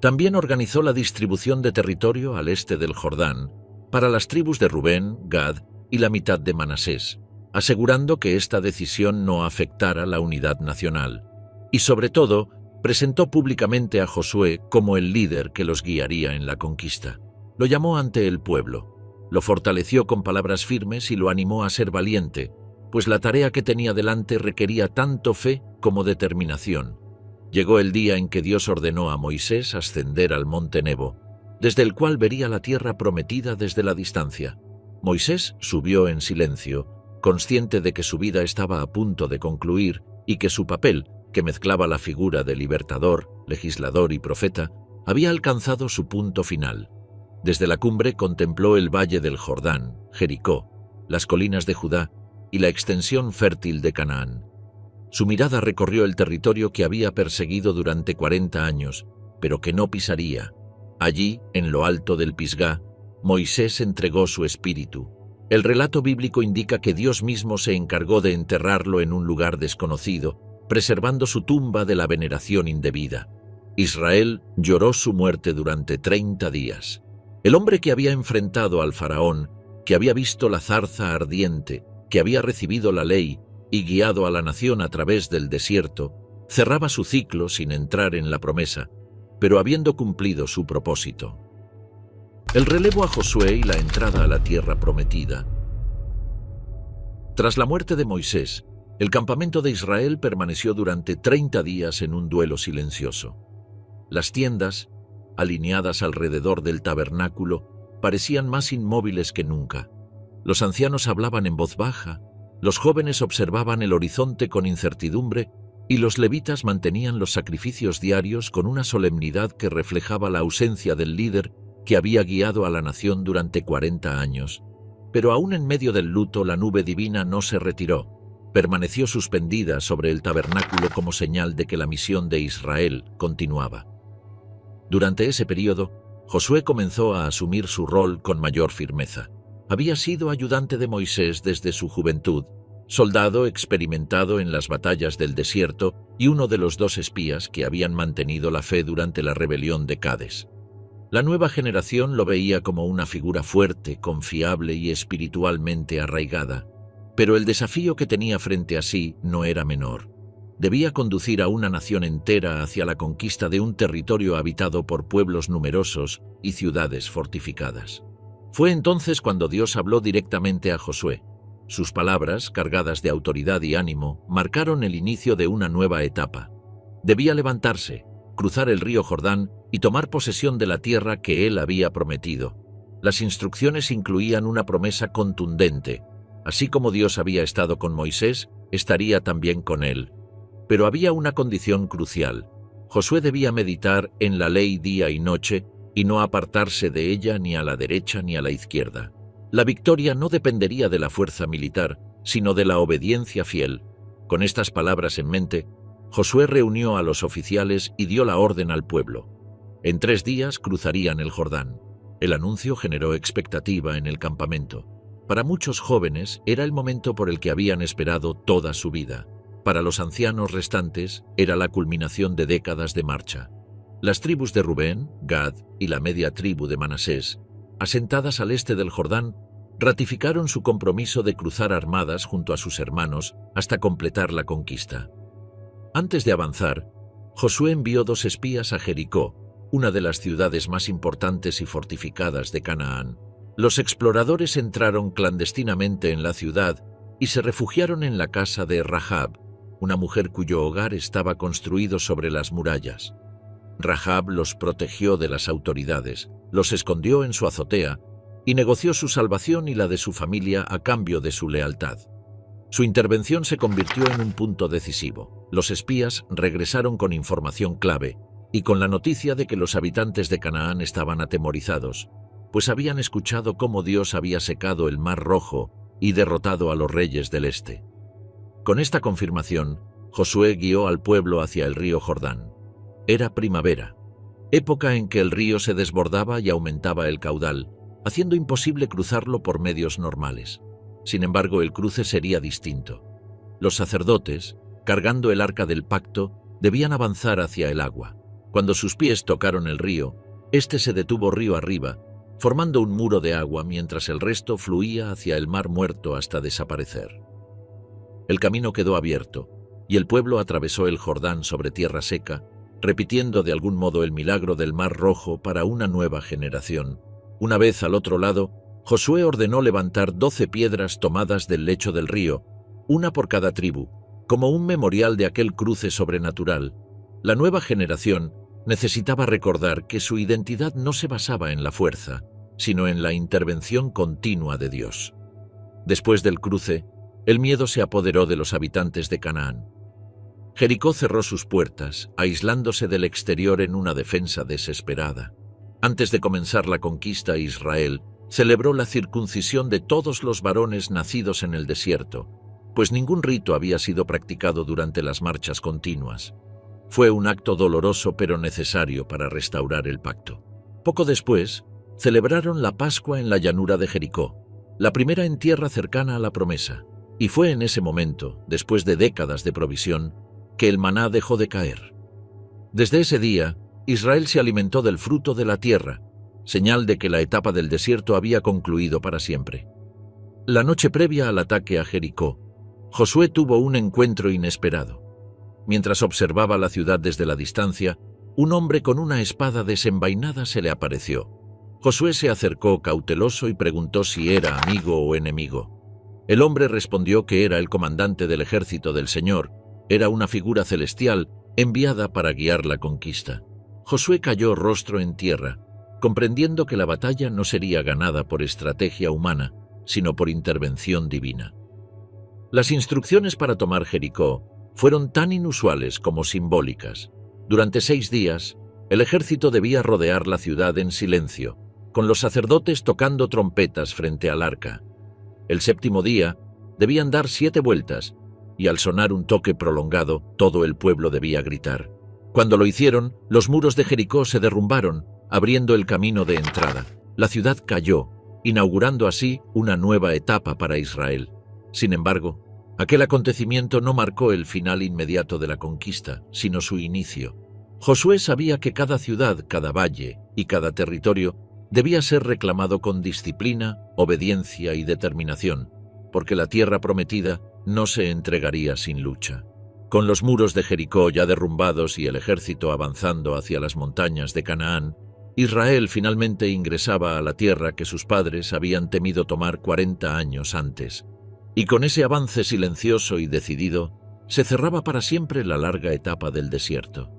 También organizó la distribución de territorio al este del Jordán para las tribus de Rubén, Gad y la mitad de Manasés, asegurando que esta decisión no afectara la unidad nacional. Y sobre todo, presentó públicamente a Josué como el líder que los guiaría en la conquista. Lo llamó ante el pueblo, lo fortaleció con palabras firmes y lo animó a ser valiente, pues la tarea que tenía delante requería tanto fe como determinación. Llegó el día en que Dios ordenó a Moisés ascender al monte Nebo, desde el cual vería la tierra prometida desde la distancia. Moisés subió en silencio, consciente de que su vida estaba a punto de concluir y que su papel, que mezclaba la figura de libertador, legislador y profeta, había alcanzado su punto final. Desde la cumbre contempló el valle del Jordán, Jericó, las colinas de Judá y la extensión fértil de Canaán. Su mirada recorrió el territorio que había perseguido durante 40 años, pero que no pisaría. Allí, en lo alto del Pisgá, Moisés entregó su espíritu. El relato bíblico indica que Dios mismo se encargó de enterrarlo en un lugar desconocido, preservando su tumba de la veneración indebida. Israel lloró su muerte durante 30 días. El hombre que había enfrentado al faraón, que había visto la zarza ardiente, que había recibido la ley y guiado a la nación a través del desierto, cerraba su ciclo sin entrar en la promesa, pero habiendo cumplido su propósito. El relevo a Josué y la entrada a la tierra prometida. Tras la muerte de Moisés, el campamento de Israel permaneció durante 30 días en un duelo silencioso. Las tiendas, alineadas alrededor del tabernáculo, parecían más inmóviles que nunca. Los ancianos hablaban en voz baja, los jóvenes observaban el horizonte con incertidumbre y los levitas mantenían los sacrificios diarios con una solemnidad que reflejaba la ausencia del líder que había guiado a la nación durante 40 años. Pero aún en medio del luto, la nube divina no se retiró. Permaneció suspendida sobre el tabernáculo como señal de que la misión de Israel continuaba. Durante ese periodo, Josué comenzó a asumir su rol con mayor firmeza. Había sido ayudante de Moisés desde su juventud, soldado experimentado en las batallas del desierto y uno de los 2 espías que habían mantenido la fe durante la rebelión de Cades. La nueva generación lo veía como una figura fuerte, confiable y espiritualmente arraigada, pero el desafío que tenía frente a sí no era menor. Debía conducir a una nación entera hacia la conquista de un territorio habitado por pueblos numerosos y ciudades fortificadas. Fue entonces cuando Dios habló directamente a Josué. Sus palabras, cargadas de autoridad y ánimo, marcaron el inicio de una nueva etapa. Debía levantarse, cruzar el río Jordán y tomar posesión de la tierra que él había prometido. Las instrucciones incluían una promesa contundente. Así como Dios había estado con Moisés, estaría también con él. Pero había una condición crucial. Josué debía meditar en la ley día y noche y no apartarse de ella ni a la derecha ni a la izquierda. La victoria no dependería de la fuerza militar, sino de la obediencia fiel. Con estas palabras en mente, Josué reunió a los oficiales y dio la orden al pueblo. En 3 días cruzarían el Jordán. El anuncio generó expectativa en el campamento. Para muchos jóvenes era el momento por el que habían esperado toda su vida. Para los ancianos restantes era la culminación de décadas de marcha. Las tribus de Rubén, Gad y la media tribu de Manasés, asentadas al este del Jordán, ratificaron su compromiso de cruzar armadas junto a sus hermanos hasta completar la conquista. Antes de avanzar, Josué envió 2 espías a Jericó, una de las ciudades más importantes y fortificadas de Canaán. Los exploradores entraron clandestinamente en la ciudad y se refugiaron en la casa de Rahab, una mujer cuyo hogar estaba construido sobre las murallas. Rahab los protegió de las autoridades, los escondió en su azotea y negoció su salvación y la de su familia a cambio de su lealtad. Su intervención se convirtió en un punto decisivo. Los espías regresaron con información clave y con la noticia de que los habitantes de Canaán estaban atemorizados, pues habían escuchado cómo Dios había secado el Mar Rojo y derrotado a los reyes del este. Con esta confirmación, Josué guió al pueblo hacia el río Jordán. Era primavera, época en que el río se desbordaba y aumentaba el caudal, haciendo imposible cruzarlo por medios normales. Sin embargo, el cruce sería distinto. Los sacerdotes, cargando el arca del pacto, debían avanzar hacia el agua. Cuando sus pies tocaron el río, este se detuvo río arriba, formando un muro de agua mientras el resto fluía hacia el mar muerto hasta desaparecer. El camino quedó abierto, y el pueblo atravesó el Jordán sobre tierra seca, repitiendo de algún modo el milagro del Mar Rojo para una nueva generación. Una vez al otro lado, Josué ordenó levantar 12 piedras tomadas del lecho del río, una por cada tribu, como un memorial de aquel cruce sobrenatural. La nueva generación necesitaba recordar que su identidad no se basaba en la fuerza, sino en la intervención continua de Dios. Después del cruce, el miedo se apoderó de los habitantes de Canaán. Jericó cerró sus puertas, aislándose del exterior en una defensa desesperada. Antes de comenzar la conquista, Israel celebró la circuncisión de todos los varones nacidos en el desierto, pues ningún rito había sido practicado durante las marchas continuas. Fue un acto doloroso pero necesario para restaurar el pacto. Poco después, celebraron la Pascua en la llanura de Jericó, la primera en tierra cercana a la promesa, y fue en ese momento, después de décadas de provisión, que el maná dejó de caer. Desde ese día, Israel se alimentó del fruto de la tierra, señal de que la etapa del desierto había concluido para siempre. La noche previa al ataque a Jericó, Josué tuvo un encuentro inesperado. Mientras observaba la ciudad desde la distancia, un hombre con una espada desenvainada se le apareció. Josué se acercó cauteloso y preguntó si era amigo o enemigo. El hombre respondió que era el comandante del ejército del Señor, era una figura celestial enviada para guiar la conquista. Josué cayó rostro en tierra, comprendiendo que la batalla no sería ganada por estrategia humana, sino por intervención divina. Las instrucciones para tomar Jericó fueron tan inusuales como simbólicas. Durante 6 días, el ejército debía rodear la ciudad en silencio, con los sacerdotes tocando trompetas frente al arca. El 7º día, debían dar 7 vueltas, y al sonar un toque prolongado, todo el pueblo debía gritar. Cuando lo hicieron, los muros de Jericó se derrumbaron, abriendo el camino de entrada. La ciudad cayó, inaugurando así una nueva etapa para Israel. Sin embargo, aquel acontecimiento no marcó el final inmediato de la conquista, sino su inicio. Josué sabía que cada ciudad, cada valle y cada territorio debía ser reclamado con disciplina, obediencia y determinación, porque la tierra prometida no se entregaría sin lucha. Con los muros de Jericó ya derrumbados y el ejército avanzando hacia las montañas de Canaán, Israel finalmente ingresaba a la tierra que sus padres habían temido tomar 40 años antes. Y con ese avance silencioso y decidido, se cerraba para siempre la larga etapa del desierto.